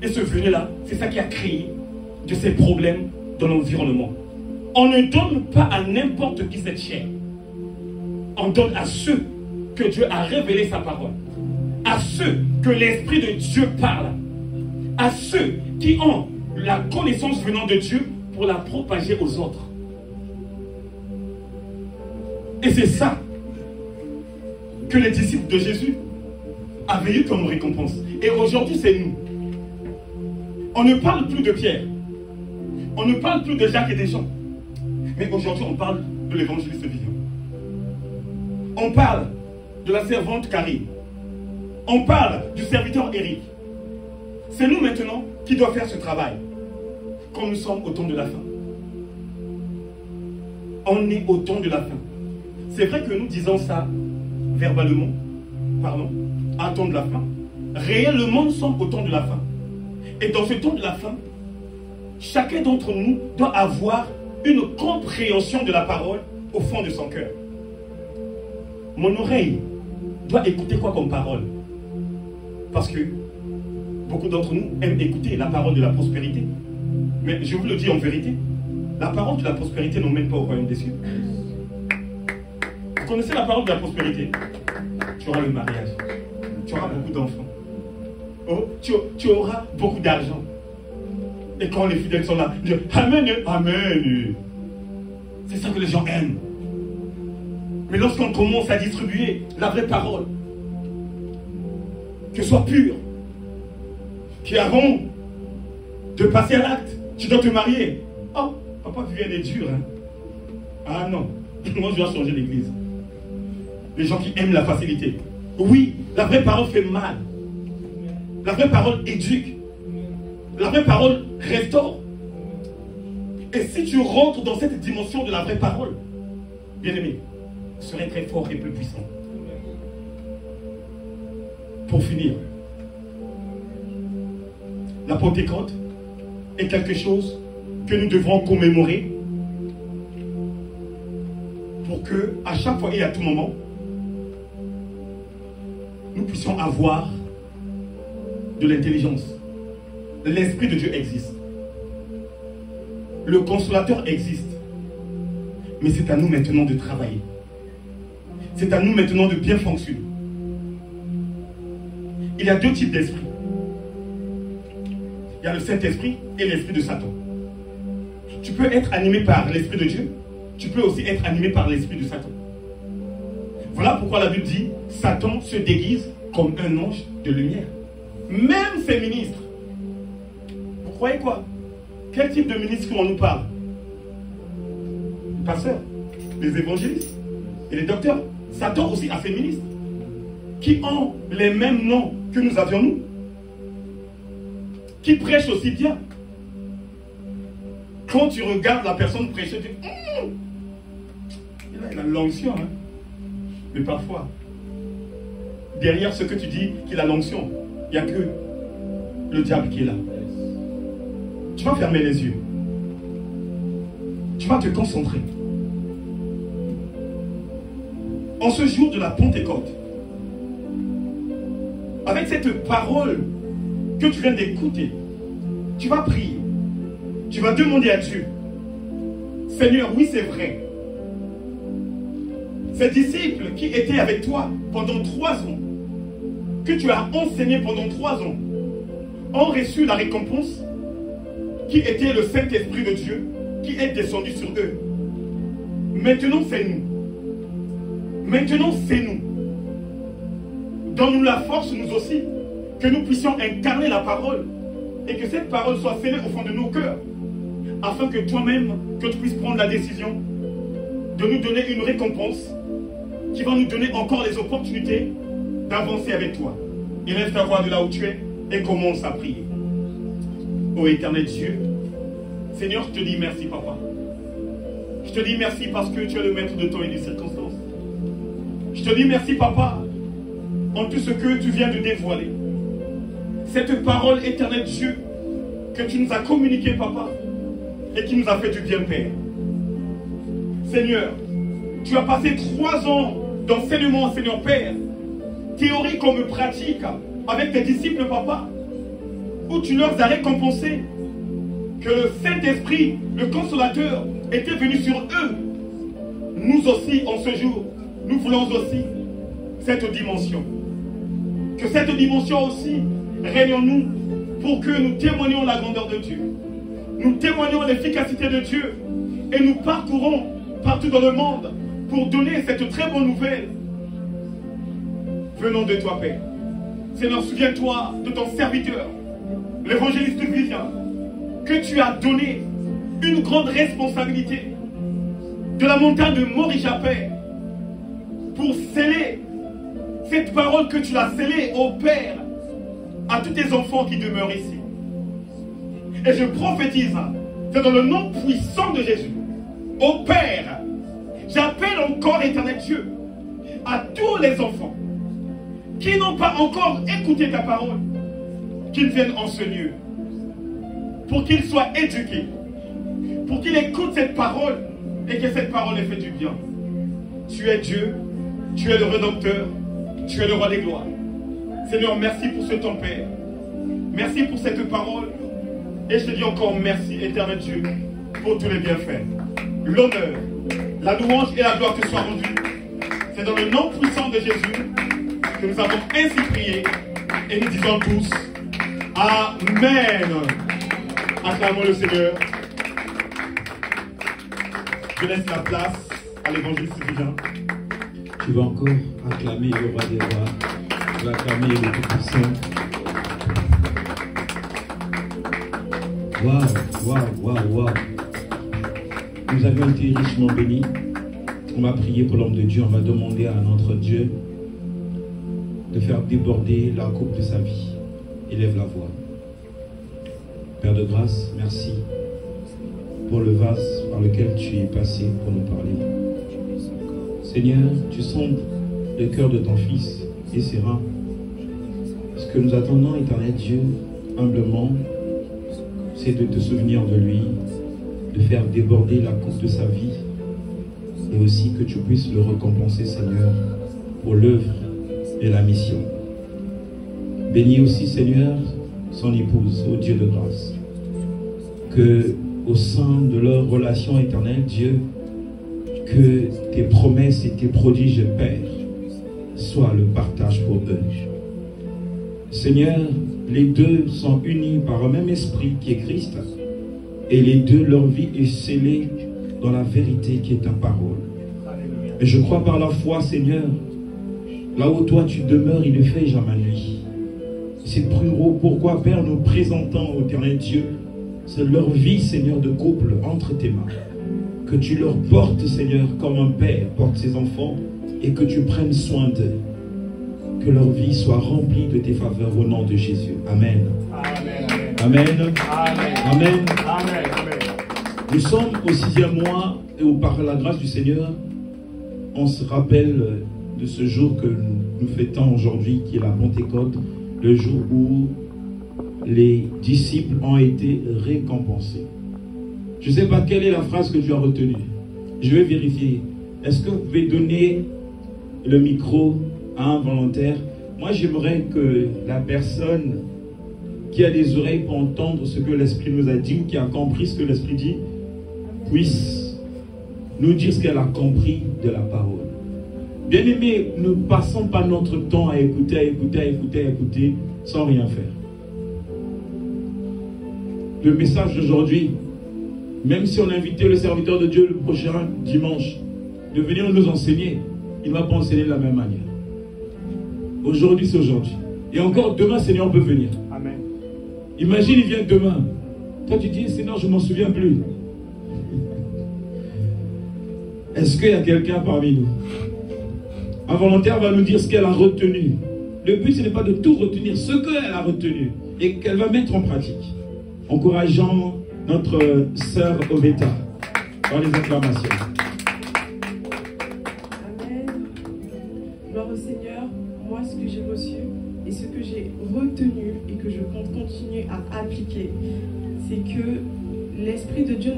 Et ce venin-là, c'est ça qui a créé de ces problèmes dans l'environnement. On ne donne pas à n'importe qui cette chair. On donne à ceux que Dieu a révélé sa parole. À ceux que l'Esprit de Dieu parle. À ceux qui ont la connaissance venant de Dieu pour la propager aux autres. Et c'est ça que les disciples de Jésus avaient eu comme récompense. Et aujourd'hui, c'est nous. On ne parle plus de Pierre. On ne parle plus de Jacques et des Jean. Mais aujourd'hui, on parle de l'évangéliste vivant. On parle de la servante Karine. On parle du serviteur Éric. C'est nous maintenant qui doivent faire ce travail. Quand nous sommes au temps de la fin. On est au temps de la fin. C'est vrai que nous disons ça verbalement, pardon, à temps de la fin. Réellement, nous sommes au temps de la fin. Et dans ce temps de la fin, chacun d'entre nous doit avoir une compréhension de la parole au fond de son cœur. Mon oreille doit écouter quoi comme parole? Parce que beaucoup d'entre nous aiment écouter la parole de la prospérité. Mais je vous le dis en vérité, la parole de la prospérité n'emmène pas au royaume des cieux. Vous connaissez la parole de la prospérité? Tu auras le mariage, tu auras beaucoup d'enfants, oh, tu auras beaucoup d'argent. Et quand les fidèles sont là, ils disent Amen, Amen. C'est ça que les gens aiment. Mais lorsqu'on commence à distribuer la vraie parole, que soit pure, qu'avant de passer à l'acte, tu dois te marier. Oh, papa Vivienne est dur. Hein? Ah non, moi je dois changer l'église. Les gens qui aiment la facilité. Oui, la vraie parole fait mal. La vraie parole éduque. La vraie parole restaure. Et si tu rentres dans cette dimension de la vraie parole, bien aimé, tu serais très fort et plus puissant. Pour finir, la Pentecôte est quelque chose que nous devrons commémorer pour que, à chaque fois et à tout moment, nous puissions avoir de l'intelligence. L'Esprit de Dieu existe. Le Consolateur existe. Mais c'est à nous maintenant de travailler. C'est à nous maintenant de bien fonctionner. Il y a deux types d'esprit. Il y a le Saint-Esprit et l'esprit de Satan. Tu peux être animé par l'Esprit de Dieu tu peux aussi être animé par l'esprit de Satan. Voilà pourquoi la Bible dit, Satan se déguise comme un ange de lumière. Même ses ministres. Vous croyez quoi? Quel type de ministres on nous parle? Les pasteurs, les évangélistes et les docteurs. Satan aussi a ses ministres qui ont les mêmes noms que nous avions nous, qui prêchent aussi bien. Quand tu regardes la personne prêcher, tu dis il a l'onction, hein? Mais parfois, derrière ce que tu dis qu'il a l'onction, il n'y a que le diable qui est là. Tu vas fermer les yeux. Tu vas te concentrer. En ce jour de la Pentecôte, avec cette parole que tu viens d'écouter, tu vas prier. Tu vas demander à Dieu, Seigneur, oui c'est vrai. Ces disciples qui étaient avec toi pendant 3 ans, que tu as enseigné pendant 3 ans, ont reçu la récompense qui était le Saint-Esprit de Dieu qui est descendu sur eux. Maintenant c'est nous. Maintenant c'est nous. Donne-nous la force nous aussi, que nous puissions incarner la parole et que cette parole soit scellée au fond de nos cœurs, afin que toi-même, que tu puisses prendre la décision de nous donner une récompense qui va nous donner encore les opportunités d'avancer avec toi. Et laisse ta voix de là où tu es et commence à prier. Ô éternel Dieu, Seigneur, je te dis merci, Papa. Je te dis merci parce que tu es le maître de temps et des circonstances. Je te dis merci, Papa, en tout ce que tu viens de dévoiler. Cette parole, éternel Dieu, que tu nous as communiquée, Papa, et qui nous a fait du bien, Père. Seigneur, tu as passé 3 ans d'enseignement, Seigneur Père, théorie comme pratique, avec tes disciples, Papa, où tu leur as récompensé que le Saint-Esprit, le Consolateur, était venu sur eux. Nous aussi, en ce jour, nous voulons aussi cette dimension. Que cette dimension aussi règne en nous pour que nous témoignions la grandeur de Dieu. Nous témoignons l'efficacité de Dieu et nous parcourons partout dans le monde pour donner cette très bonne nouvelle venant de toi, Père. Seigneur, souviens-toi de ton serviteur, l'évangéliste Vivien, que tu as donné une grande responsabilité de la montagne de Morija, Père, pour sceller cette parole que tu l'as scellée, ô Père, à tous tes enfants qui demeurent ici. Et je prophétise, c'est dans le nom puissant de Jésus, ô Père, j'appelle encore, éternel Dieu, à tous les enfants qui n'ont pas encore écouté ta parole, qu'ils viennent en ce lieu, pour qu'ils soient éduqués, pour qu'ils écoutent cette parole et que cette parole les fait du bien. Tu es Dieu, tu es le Rédempteur, tu es le Roi des gloires. Seigneur, merci pour ce temps, Père. Merci pour cette parole. Et je te dis encore merci, éternel Dieu, pour tous les bienfaits. L'honneur, la louange et la gloire te soient rendues. C'est dans le nom puissant de Jésus que nous avons ainsi prié. Et nous disons tous Amen. Acclamons le Seigneur. Je laisse la place à l'évangéliste Vivien. Tu vas encore acclamer le roi des rois. Tu vas acclamer le Tout-Puissant. Waouh. Nous avions été richement bénis. On va prier pour l'homme de Dieu. On va demander à notre Dieu de faire déborder la coupe de sa vie. Élève la voix. Père de grâce, merci pour le vase par lequel tu es passé pour nous parler. Seigneur, tu sondes le cœur de ton Fils et ses reins. Ce que nous attendons, éternel Dieu, humblement, c'est de te souvenir de lui, de faire déborder la coupe de sa vie, et aussi que tu puisses le récompenser, Seigneur, pour l'œuvre et la mission. Bénis aussi, Seigneur, son épouse, ô Dieu de grâce, que au sein de leur relation éternelle, Dieu, que tes promesses et tes prodiges, Père, soient le partage pour eux. Seigneur, les deux sont unis par un même esprit qui est Christ, et les deux, leur vie est scellée dans la vérité qui est ta parole. Et je crois par la foi, Seigneur, là où toi tu demeures, il est fait jamais nuit. C'est pourquoi, Père, nous présentons au dernier Dieu, c'est leur vie, Seigneur, de couple entre tes mains. Que tu leur portes, Seigneur, comme un père porte ses enfants, et que tu prennes soin d'eux. Que leur vie soit remplie de tes faveurs au nom de Jésus. Amen. Amen. Amen. Amen. Amen. Amen. Nous sommes au 6e mois et par la grâce du Seigneur, on se rappelle de ce jour que nous fêtons aujourd'hui, qui est la Pentecôte, le jour où les disciples ont été récompensés. Je ne sais pas quelle est la phrase que tu as retenue. Je vais vérifier. Est-ce que vous pouvez donner le micro à un volontaire? Moi, j'aimerais que la personne qui a des oreilles pour entendre ce que l'Esprit nous a dit ou qui a compris ce que l'Esprit dit, puisse nous dire ce qu'elle a compris de la parole. Bien-aimés, ne passons pas notre temps à écouter sans rien faire. Le message d'aujourd'hui, même si on a invité le serviteur de Dieu le prochain dimanche de venir nous enseigner, il ne va pas enseigner de la même manière. Aujourd'hui, c'est aujourd'hui. Et encore demain, Seigneur, peut venir. Amen. Imagine, il vient demain. Toi, tu dis, Seigneur, je ne m'en souviens plus. Est-ce qu'il y a quelqu'un parmi nous? Un volontaire va nous dire ce qu'elle a retenu. Le but, ce n'est pas de tout retenir, ce qu'elle a retenu et qu'elle va mettre en pratique. Encourageant notre sœur Oveta dans les acclamations. Amen. Gloire au Seigneur. Moi, ce que j'ai reçu et ce que j'ai retenu et que je compte continuer à appliquer, c'est que l'Esprit de Dieu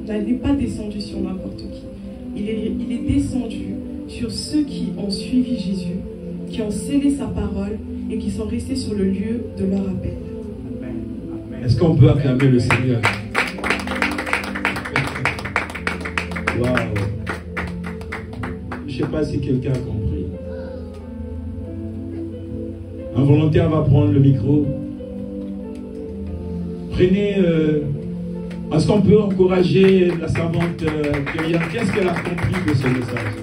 n'est pas descendu sur n'importe qui. Il est descendu sur ceux qui ont suivi Jésus, qui ont scellé sa parole et qui sont restés sur le lieu de leur appel. Est-ce qu'on peut acclamer le Seigneur? Waouh! Je ne sais pas si quelqu'un a compris. Un volontaire va prendre le micro. Prenez... Est-ce qu'on peut encourager la servante Kyria? Qu'est-ce qu'elle a compris de ce message?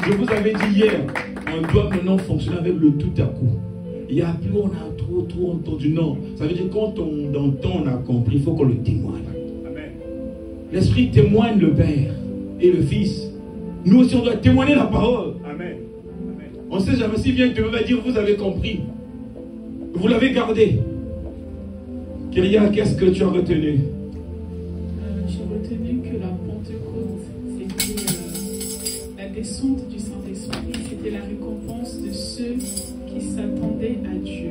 Je vous avais dit hier, on doit maintenant fonctionner avec le tout à coup. Il n'y a plus, on a trop entendu. Non, ça veut dire quand on entend, on a compris, il faut qu'on le témoigne. L'Esprit témoigne le Père et le Fils. Nous aussi, on doit témoigner la parole. Amen. On ne sait jamais s'il vient demain va dire, vous avez compris. Vous l'avez gardé. Kyria, qu'est-ce que tu as retenu? J'ai retenu que la Pentecôte, c'était la descente du Saint-Esprit, c'était la récompense de ceux qui s'attendaient à Dieu.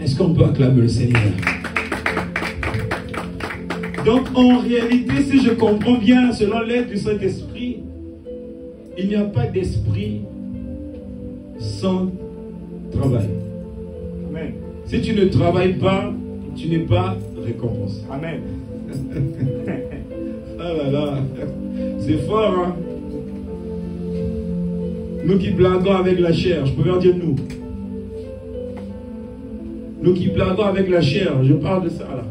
Est-ce qu'on peut acclamer le Seigneur? Donc en réalité, si je comprends bien, selon l'aide du Saint-Esprit, il n'y a pas d'esprit sans travail. Amen. Si tu ne travailles pas, tu n'es pas récompensé. Amen. Ah là là, c'est fort, hein? Nous qui blaguons avec la chair, je peux dire nous. Nous qui blaguons avec la chair, je parle de ça là.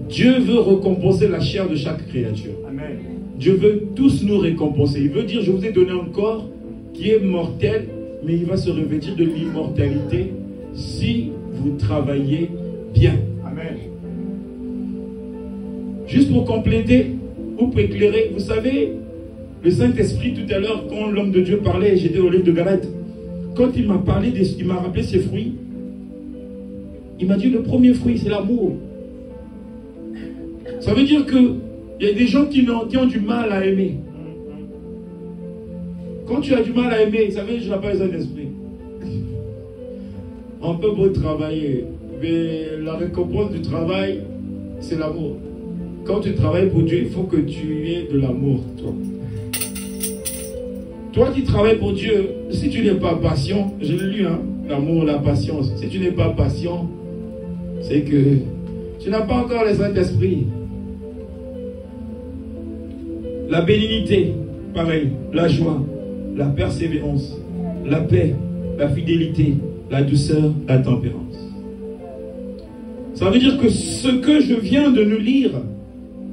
Dieu veut récompenser la chair de chaque créature. Amen. Dieu veut tous nous récompenser. Il veut dire, je vous ai donné un corps qui est mortel, mais il va se revêtir de l'immortalité si vous travaillez bien. Amen. Juste pour compléter ou pour éclairer, vous savez, le Saint-Esprit tout à l'heure, quand l'homme de Dieu parlait, j'étais au livre de Galates, quand il m'a parlé, il m'a rappelé ses fruits, il m'a dit le premier fruit, c'est l'amour. Ça veut dire qu'il y a des gens qui ont du mal à aimer. Quand tu as du mal à aimer, ça veut dire que tu n'as pas besoin d'esprit. On peut beau travailler, mais la récompense du travail, c'est l'amour. Quand tu travailles pour Dieu, il faut que tu aies de l'amour, toi. Toi qui travailles pour Dieu, si tu n'es pas patient, je l'ai lu, hein, l'amour, la patience. Si tu n'es pas patient, c'est que tu n'as pas encore le Saint-Esprit. La bénignité, pareil, la joie, la persévérance, la paix, la fidélité, la douceur, la tempérance. Ça veut dire que ce que je viens de nous lire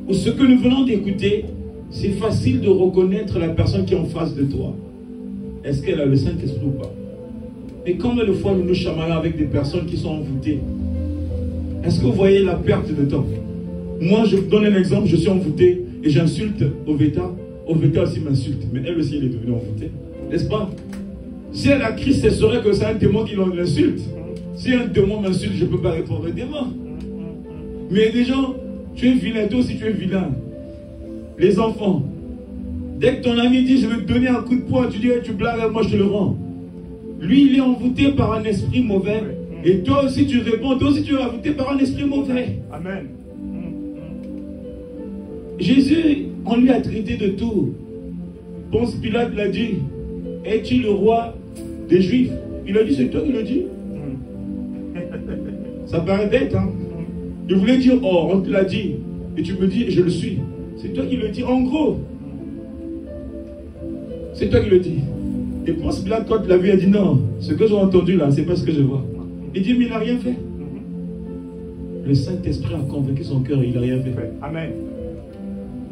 ou ce que nous venons d'écouter, c'est facile de reconnaître la personne qui est en face de toi. Est-ce qu'elle a le Saint-Esprit ou pas? Et combien de fois nous nous chamaillons avec des personnes qui sont envoûtées? Est-ce que vous voyez la perte de temps? Moi, je vous donne un exemple, je suis envoûté et j'insulte Oveta. Oveta aussi m'insulte, mais elle aussi, elle est devenue envoûtée. N'est-ce pas? Si elle a Christ, elle saurait que c'est un démon qui l'insulte. Si un démon m'insulte, je ne peux pas répondre au démon. Mais des gens, tu es vilain, toi aussi tu es vilain. Les enfants, dès que ton ami dit je vais te donner un coup de poing, tu dis hey, tu blagues, moi je te le rends. Lui, il est envoûté par un esprit mauvais. Et toi aussi tu réponds, toi aussi tu es envoûté par un esprit mauvais. Amen. Jésus, on lui a traité de tout. Ponce Pilate l'a dit, es-tu le roi des Juifs? Il a dit, c'est toi qui le dis. Ça paraît bête, hein? Il voulait dire, oh, on te l'a dit. Et tu me dis, je le suis. C'est toi qui le dis. En gros, c'est toi qui le dis. Et Ponce Pilate, quand il l'a vu, il a dit, non, ce que j'ai entendu là, c'est pas ce que je vois. Il dit, mais il n'a rien fait. Le Saint-Esprit a convaincu son cœur et il n'a rien fait. Amen.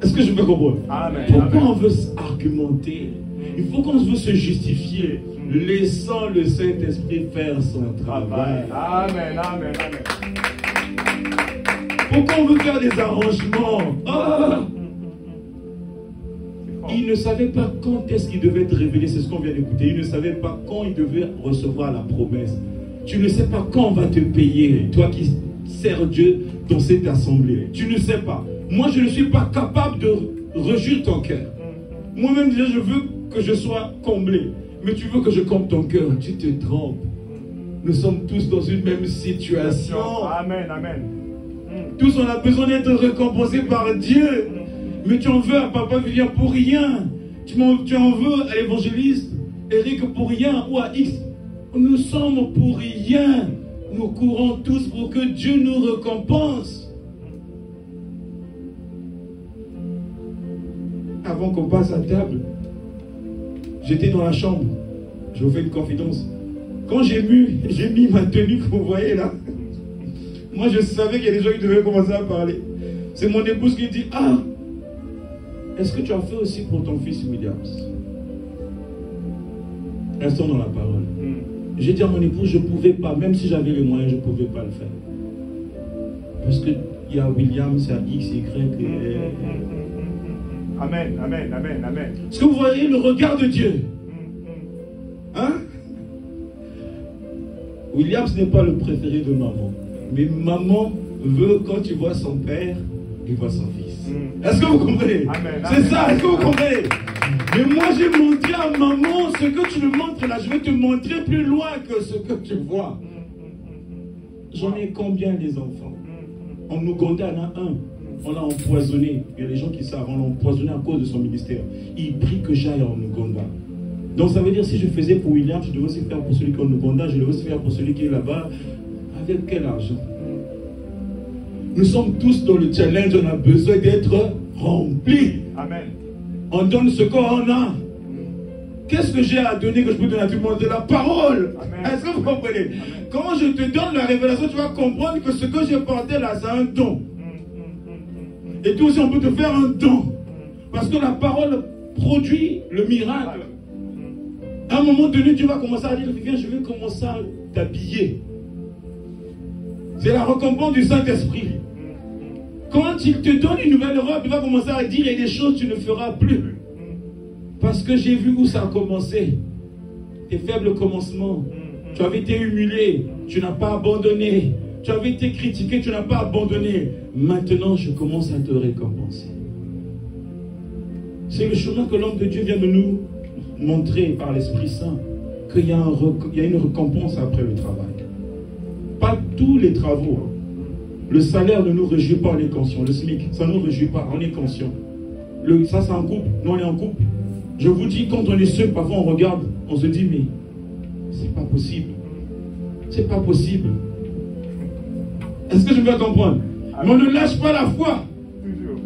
Est-ce que je peux comprendre? Amen. Pourquoi Amen. on veut argumenter? Il faut qu'on veut se justifier. Laissant le Saint-Esprit faire son travail. Amen. Amen. Amen. Pourquoi on veut faire des arrangements? Ah! Il ne savait pas quand est-ce qu'il devait être révélé. C'est ce qu'on vient d'écouter. Il ne savait pas quand il devait recevoir la promesse. Tu ne sais pas quand on va te payer. Toi qui sers Dieu dans cette assemblée. Tu ne sais pas. Moi, je ne suis pas capable de réjouir ton cœur. Moi-même, déjà, je veux que je sois comblé. Mais tu veux que je comble ton cœur. Tu te trompes. Nous sommes tous dans une même situation. Amen. Amen. Tous, on a besoin d'être récompensés par Dieu. Mais tu en veux à Papa William pour rien. Tu en veux à l'évangéliste Eric pour rien ou à X. Nous sommes pour rien. Nous courons tous pour que Dieu nous récompense. Avant qu'on passe à table, j'étais dans la chambre. Je vous fais une confidence. Quand j'ai mis ma tenue que vous voyez là, moi je savais qu'il y a des gens qui devaient commencer à parler. C'est mon épouse qui dit, ah, est-ce que tu as fait aussi pour ton fils Williams? Restons dans la parole. J'ai dit à mon épouse, je ne pouvais pas, même si j'avais les moyens, je ne pouvais pas le faire. Parce qu'il y a Williams, il y a X, Y, et... Amen, amen, amen, amen. Est-ce que vous voyez le regard de Dieu? Hein? Williams n'est pas le préféré de maman. Mais maman veut, quand tu vois son père, il voit son fils. Est-ce que vous comprenez? C'est ça, est-ce que vous comprenez? Mais moi j'ai montré à maman ce que tu me montres là. Je vais te montrer plus loin que ce que tu vois. J'en ai combien les enfants? En Ouganda, il y en a un. On l'a empoisonné. Il y a des gens qui savent, on l'a empoisonné à cause de son ministère. Il prie que j'aille en Ouganda. Donc ça veut dire si je faisais pour William, je devais aussi faire pour celui qui est en Ouganda, je devais aussi faire pour celui qui est là-bas. Avec quel argent? Nous sommes tous dans le challenge, on a besoin d'être remplis. Amen. On donne ce qu'on a. Qu'est-ce que j'ai à donner que je peux donner à tout le monde? De la parole. Est-ce que vous comprenez? Amen. Quand je te donne la révélation, tu vas comprendre que ce que j'ai porté là, c'est un don. Et toi aussi, on peut te faire un don. Parce que la parole produit le miracle. À un moment donné, tu vas commencer à dire, viens, je vais commencer à t'habiller. C'est la récompense du Saint-Esprit. Quand il te donne une nouvelle robe, tu vas commencer à dire, il y a des choses que tu ne feras plus. Parce que j'ai vu où ça a commencé. Tes faibles commencements. Tu avais été humilié, tu n'as pas abandonné. Tu avais été critiqué, tu n'as pas abandonné. Maintenant, je commence à te récompenser. C'est le chemin que l'homme de Dieu vient de nous montrer par l'Esprit Saint. Qu'il y a une récompense après le travail. Pas tous les travaux. Le salaire ne nous réjouit pas, on est conscient. Le SMIC, ça ne nous réjouit pas, on est conscient. Ça, c'est en couple. Nous, on est en couple. Je vous dis, quand on est seul, parfois on regarde, on se dit, mais c'est pas possible. C'est pas possible. Est-ce que je vais comprendre? Mais on ne lâche pas la foi.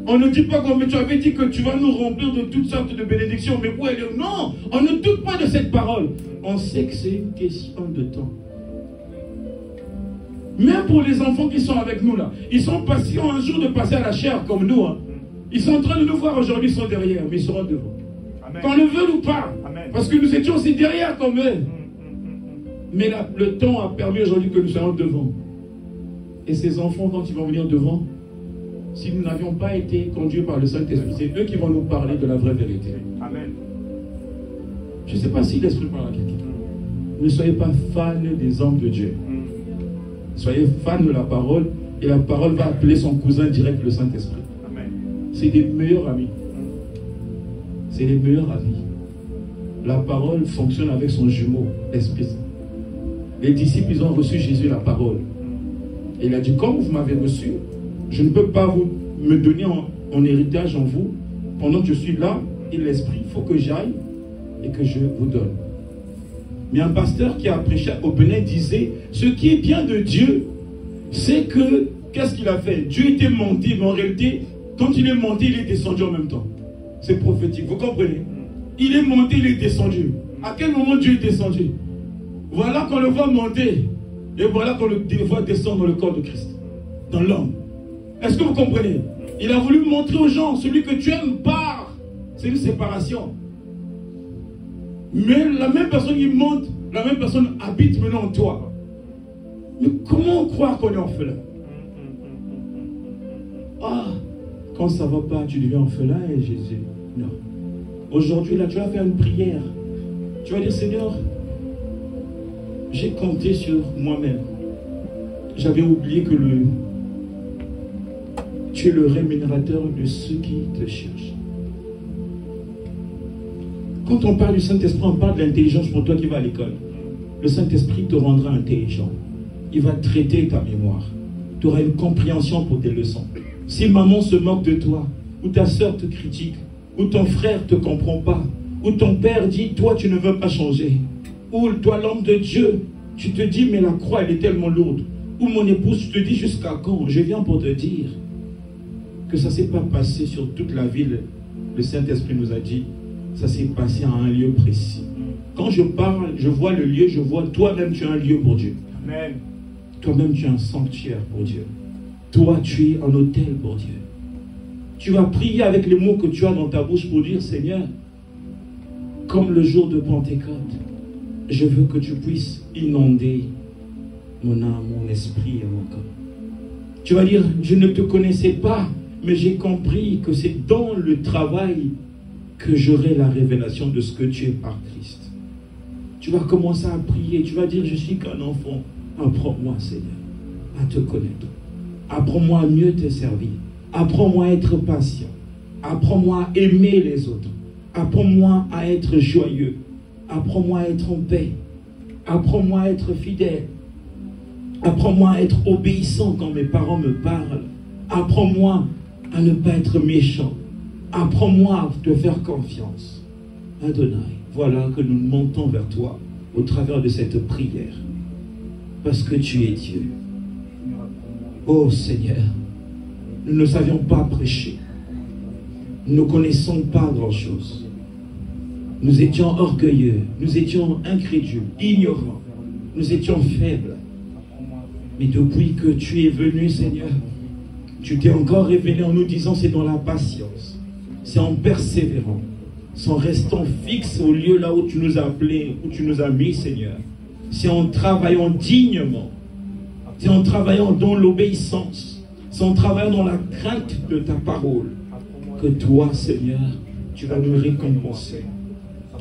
On ne dit pas comme tu avais dit que tu vas nous remplir de toutes sortes de bénédictions. Mais où elle est? Non, on ne doute pas de cette parole. On sait que c'est une question de temps. Même pour les enfants qui sont avec nous là, ils sont patients un jour de passer à la chair comme nous. Hein. Ils sont en train de nous voir aujourd'hui, ils sont derrière, mais ils seront devant. Amen. Qu'on le veuille ou pas. Amen. Parce que nous étions aussi derrière comme eux. Mais le temps a permis aujourd'hui que nous soyons devant. Et ces enfants, quand ils vont venir devant, si nous n'avions pas été conduits par le Saint-Esprit, c'est eux qui vont nous parler de la vraie vérité. Amen. Je ne sais pas si l'Esprit parle à quelqu'un. Ne soyez pas fans des hommes de Dieu. Soyez fans de la parole, et la parole va appeler son cousin direct, le Saint-Esprit. Amen. C'est des meilleurs amis. C'est les meilleurs amis. La parole fonctionne avec son jumeau, l'Esprit. Les disciples, ils ont reçu Jésus la parole. Et il a dit, comme vous m'avez reçu, je ne peux pas vous me donner en héritage en vous pendant que je suis là, et l'Esprit, il faut que j'aille et que je vous donne. Mais un pasteur qui a prêché au Bénin disait, ce qui est bien de Dieu, c'est que, qu'est-ce qu'il a fait? Dieu était monté, mais en réalité, quand il est monté, il est descendu en même temps. C'est prophétique, vous comprenez? Il est monté, il est descendu. À quel moment Dieu est descendu? Voilà qu'on le voit monter, et voilà qu'on le voit descendre dans le corps de Christ, dans l'homme. Est-ce que vous comprenez? Il a voulu montrer aux gens, celui que tu aimes part. C'est une séparation. Mais la même personne qui monte, la même personne habite maintenant en toi. Mais comment croire qu'on est orphelin? Ah, quand ça ne va pas, tu deviens orphelin et Jésus. Non. Aujourd'hui, là, tu vas faire une prière. Tu vas dire, Seigneur, j'ai compté sur moi-même. J'avais oublié que tu es le rémunérateur de ceux qui te cherchent. Quand on parle du Saint-Esprit, on parle de l'intelligence pour toi qui vas à l'école. Le Saint-Esprit te rendra intelligent. Il va traiter ta mémoire. Tu auras une compréhension pour tes leçons. Si maman se moque de toi, ou ta soeur te critique, ou ton frère ne te comprend pas, ou ton père dit, toi tu ne veux pas changer, ou toi l'homme de Dieu, tu te dis, mais la croix elle est tellement lourde, ou mon épouse, tu te dis, jusqu'à quand? Je viens pour te dire que ça ne s'est pas passé sur toute la ville. Le Saint-Esprit nous a dit, ça s'est passé à un lieu précis. Quand je parle, je vois le lieu, je vois toi-même tu es un lieu pour Dieu. Amen. Toi-même tu es un sanctuaire pour Dieu. Toi tu es un autel pour Dieu. Tu vas prier avec les mots que tu as dans ta bouche pour dire, Seigneur, comme le jour de Pentecôte, je veux que tu puisses inonder mon âme, mon esprit et mon corps. Tu vas dire, je ne te connaissais pas, mais j'ai compris que c'est dans le travail que j'aurai la révélation de ce que tu es par Christ. Tu vas commencer à prier, tu vas dire, je suis qu'un enfant. Apprends-moi, Seigneur, à te connaître. Apprends-moi à mieux te servir. Apprends-moi à être patient. Apprends-moi à aimer les autres. Apprends-moi à être joyeux. Apprends-moi à être en paix. Apprends-moi à être fidèle. Apprends-moi à être obéissant quand mes parents me parlent. Apprends-moi à ne pas être méchant. Apprends-moi à te faire confiance. Adonai, voilà que nous montons vers toi au travers de cette prière. Parce que tu es Dieu. Oh Seigneur, nous ne savions pas prêcher. Nous ne connaissons pas grand-chose. Nous étions orgueilleux, nous étions incrédules, ignorants. Nous étions faibles. Mais depuis que tu es venu, Seigneur, tu t'es encore révélé en nous disant, c'est dans la patience. C'est en persévérant, c'est en restant fixe au lieu là où tu nous as appelés, où tu nous as mis, Seigneur. C'est en travaillant dignement, c'est en travaillant dans l'obéissance, c'est en travaillant dans la crainte de ta parole, que toi, Seigneur, tu vas nous récompenser.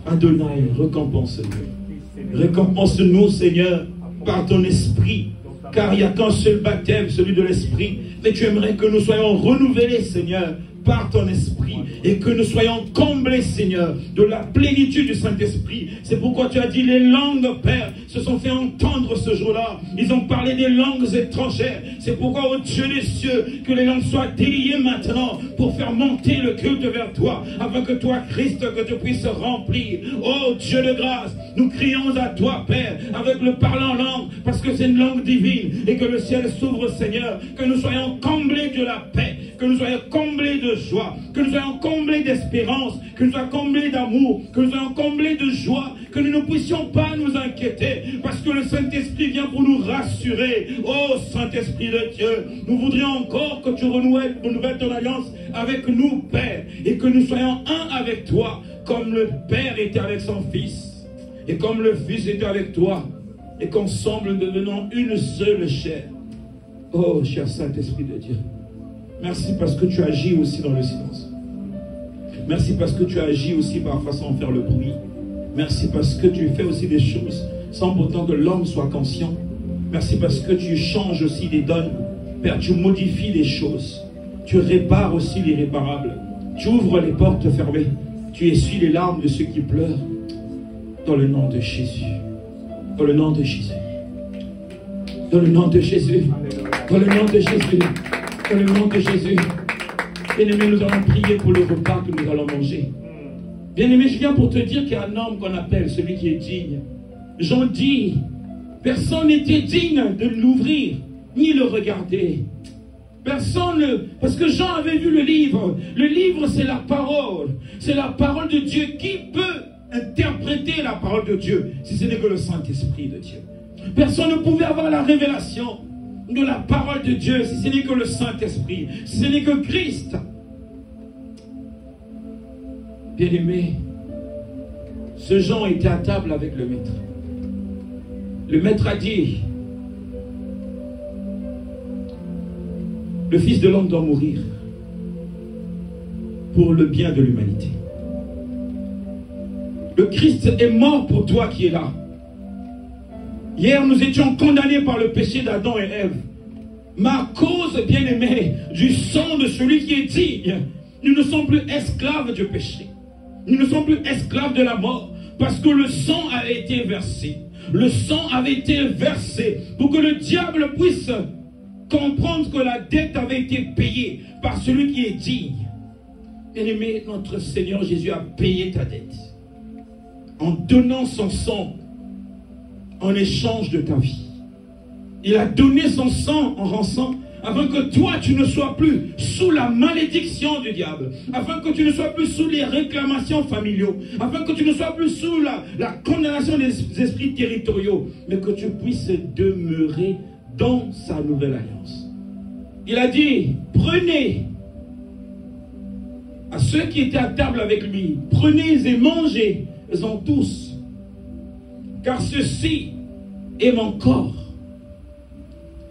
Adonai, récompense-nous. Récompense-nous, Seigneur, par ton esprit, car il n'y a qu'un seul baptême, celui de l'esprit. Mais tu aimerais que nous soyons renouvelés, Seigneur, par ton esprit, et que nous soyons comblés, Seigneur, de la plénitude du Saint-Esprit. C'est pourquoi tu as dit, les langues, Père, se sont fait entendre ce jour-là. Ils ont parlé des langues étrangères. C'est pourquoi, ô Dieu des cieux, que les langues soient déliées maintenant pour faire monter le culte vers toi, afin que toi, Christ, que tu puisses remplir. Ô Dieu de grâce, nous crions à toi, Père, avec le parler en langue, parce que c'est une langue divine, et que le ciel s'ouvre, Seigneur, que nous soyons comblés de la paix, que nous soyons comblés de joie, que nous soyons comblés d'espérance, que nous soyons comblés d'amour, que nous soyons comblés de joie, que nous ne puissions pas nous inquiéter, parce que le Saint-Esprit vient pour nous rassurer. Oh Saint-Esprit de Dieu, nous voudrions encore que tu renouvelles ton alliance avec nous, Père, et que nous soyons un avec toi, comme le Père était avec son Fils, et comme le Fils était avec toi, et qu'ensemble nous devenons une seule chair. Oh, cher Saint-Esprit de Dieu, merci parce que tu agis aussi dans le silence. Merci parce que tu agis aussi par façon de faire le bruit. Merci parce que tu fais aussi des choses sans pourtant que l'homme soit conscient. Merci parce que tu changes aussi des donnes. Père, tu modifies les choses. Tu répares aussi l'irréparable. Tu ouvres les portes fermées. Tu essuies les larmes de ceux qui pleurent. Dans le nom de Jésus. Dans le nom de Jésus. Dans le nom de Jésus. Dans le nom de Jésus. Dans le nom de Jésus. Bien-aimé, nous allons prier pour le repas que nous allons manger. Bien-aimé, je viens pour te dire qu'il y a un homme qu'on appelle celui qui est digne. Jean dit, personne n'était digne de l'ouvrir, ni le regarder. Personne, parce que Jean avait vu le livre. Le livre, c'est la parole. C'est la parole de Dieu. Qui peut interpréter la parole de Dieu si ce n'est que le Saint-Esprit de Dieu? Personne ne pouvait avoir la révélation de la parole de Dieu si ce n'est que le Saint-Esprit, si ce n'est que Christ. Bien-aimé, ce Jean était à table avec le maître. Le maître a dit, le Fils de l'homme doit mourir pour le bien de l'humanité. Le Christ est mort pour toi qui es là. Hier, nous étions condamnés par le péché d'Adam et Ève. Mais à cause, bien-aimé, du sang de celui qui est digne, nous ne sommes plus esclaves du péché. Nous ne sommes plus esclaves de la mort, parce que le sang a été versé. Le sang avait été versé pour que le diable puisse comprendre que la dette avait été payée par celui qui est digne. Bien-aimé, notre Seigneur Jésus a payé ta dette en donnant son sang en échange de ta vie. Il a donné son sang en rançon afin que toi tu ne sois plus sous la malédiction du diable, afin que tu ne sois plus sous les réclamations familiaux, afin que tu ne sois plus sous la condamnation des esprits territoriaux, mais que tu puisses demeurer dans sa nouvelle alliance. Il a dit, prenez à ceux qui étaient à table avec lui, prenez et mangez-en tous, car ceci est mon corps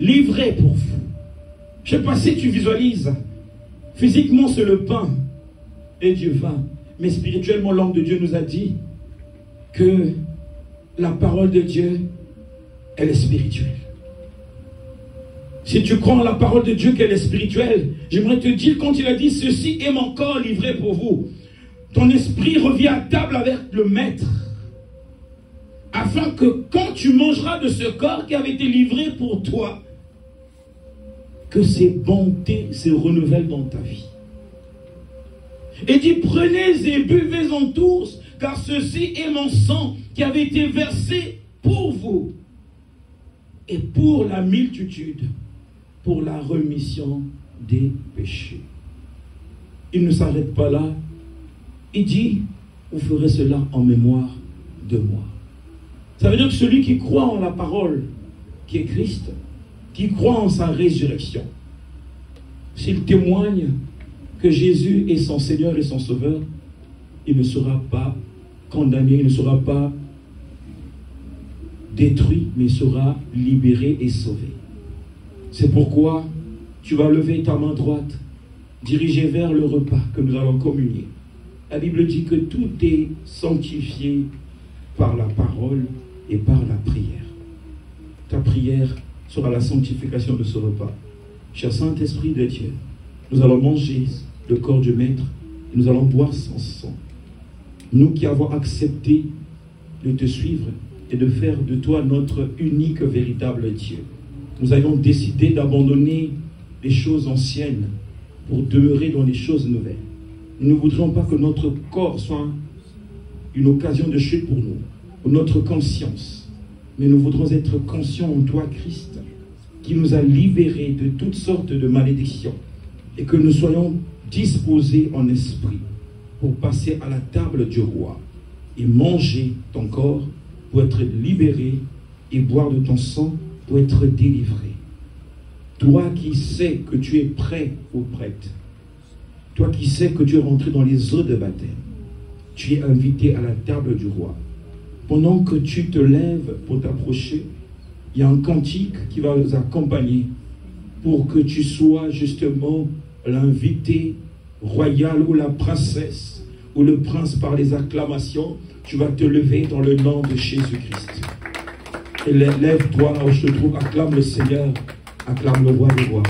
livré pour vous. Je ne sais pas si tu visualises. Physiquement, c'est le pain et du vin. Mais spirituellement, l'homme de Dieu nous a dit que la parole de Dieu, elle est spirituelle. Si tu crois en la parole de Dieu qu'elle est spirituelle, j'aimerais te dire, quand il a dit, ceci est mon corps livré pour vous, ton esprit revient à table avec le maître. Afin que quand tu mangeras de ce corps qui avait été livré pour toi, que ses bontés se renouvellent dans ta vie. Et dit, prenez et buvez-en tous, car ceci est mon sang qui avait été versé pour vous et pour la multitude, pour la rémission des péchés. Il ne s'arrête pas là. Il dit, vous ferez cela en mémoire de moi. Ça veut dire que celui qui croit en la parole, qui est Christ, qui croit en sa résurrection, s'il témoigne que Jésus est son Seigneur et son Sauveur, il ne sera pas condamné, il ne sera pas détruit, mais il sera libéré et sauvé. C'est pourquoi tu vas lever ta main droite, dirigée vers le repas que nous allons communier. La Bible dit que tout est sanctifié par la parole et par la prière. Ta prière sera la sanctification de ce repas. Cher Saint-Esprit de Dieu, nous allons manger le corps du Maître et nous allons boire son sang. Nous qui avons accepté de te suivre et de faire de toi notre unique véritable Dieu, nous avons décidé d'abandonner les choses anciennes pour demeurer dans les choses nouvelles. Nous ne voudrions pas que notre corps soit une occasion de chute pour nous, pour notre conscience. Mais nous voudrons être conscients en toi, Christ, qui nous a libérés de toutes sortes de malédictions, et que nous soyons disposés en esprit pour passer à la table du roi et manger ton corps pour être libéré et boire de ton sang pour être délivré. Toi qui sais que tu es prêt ou prête, toi qui sais que tu es rentré dans les eaux de baptême, tu es invité à la table du roi. Pendant que tu te lèves pour t'approcher, il y a un cantique qui va nous accompagner pour que tu sois justement l'invité royal ou la princesse ou le prince par les acclamations. Tu vas te lever dans le nom de Jésus-Christ. Et lève-toi là où je te trouve, acclame le Seigneur, acclame le roi des rois.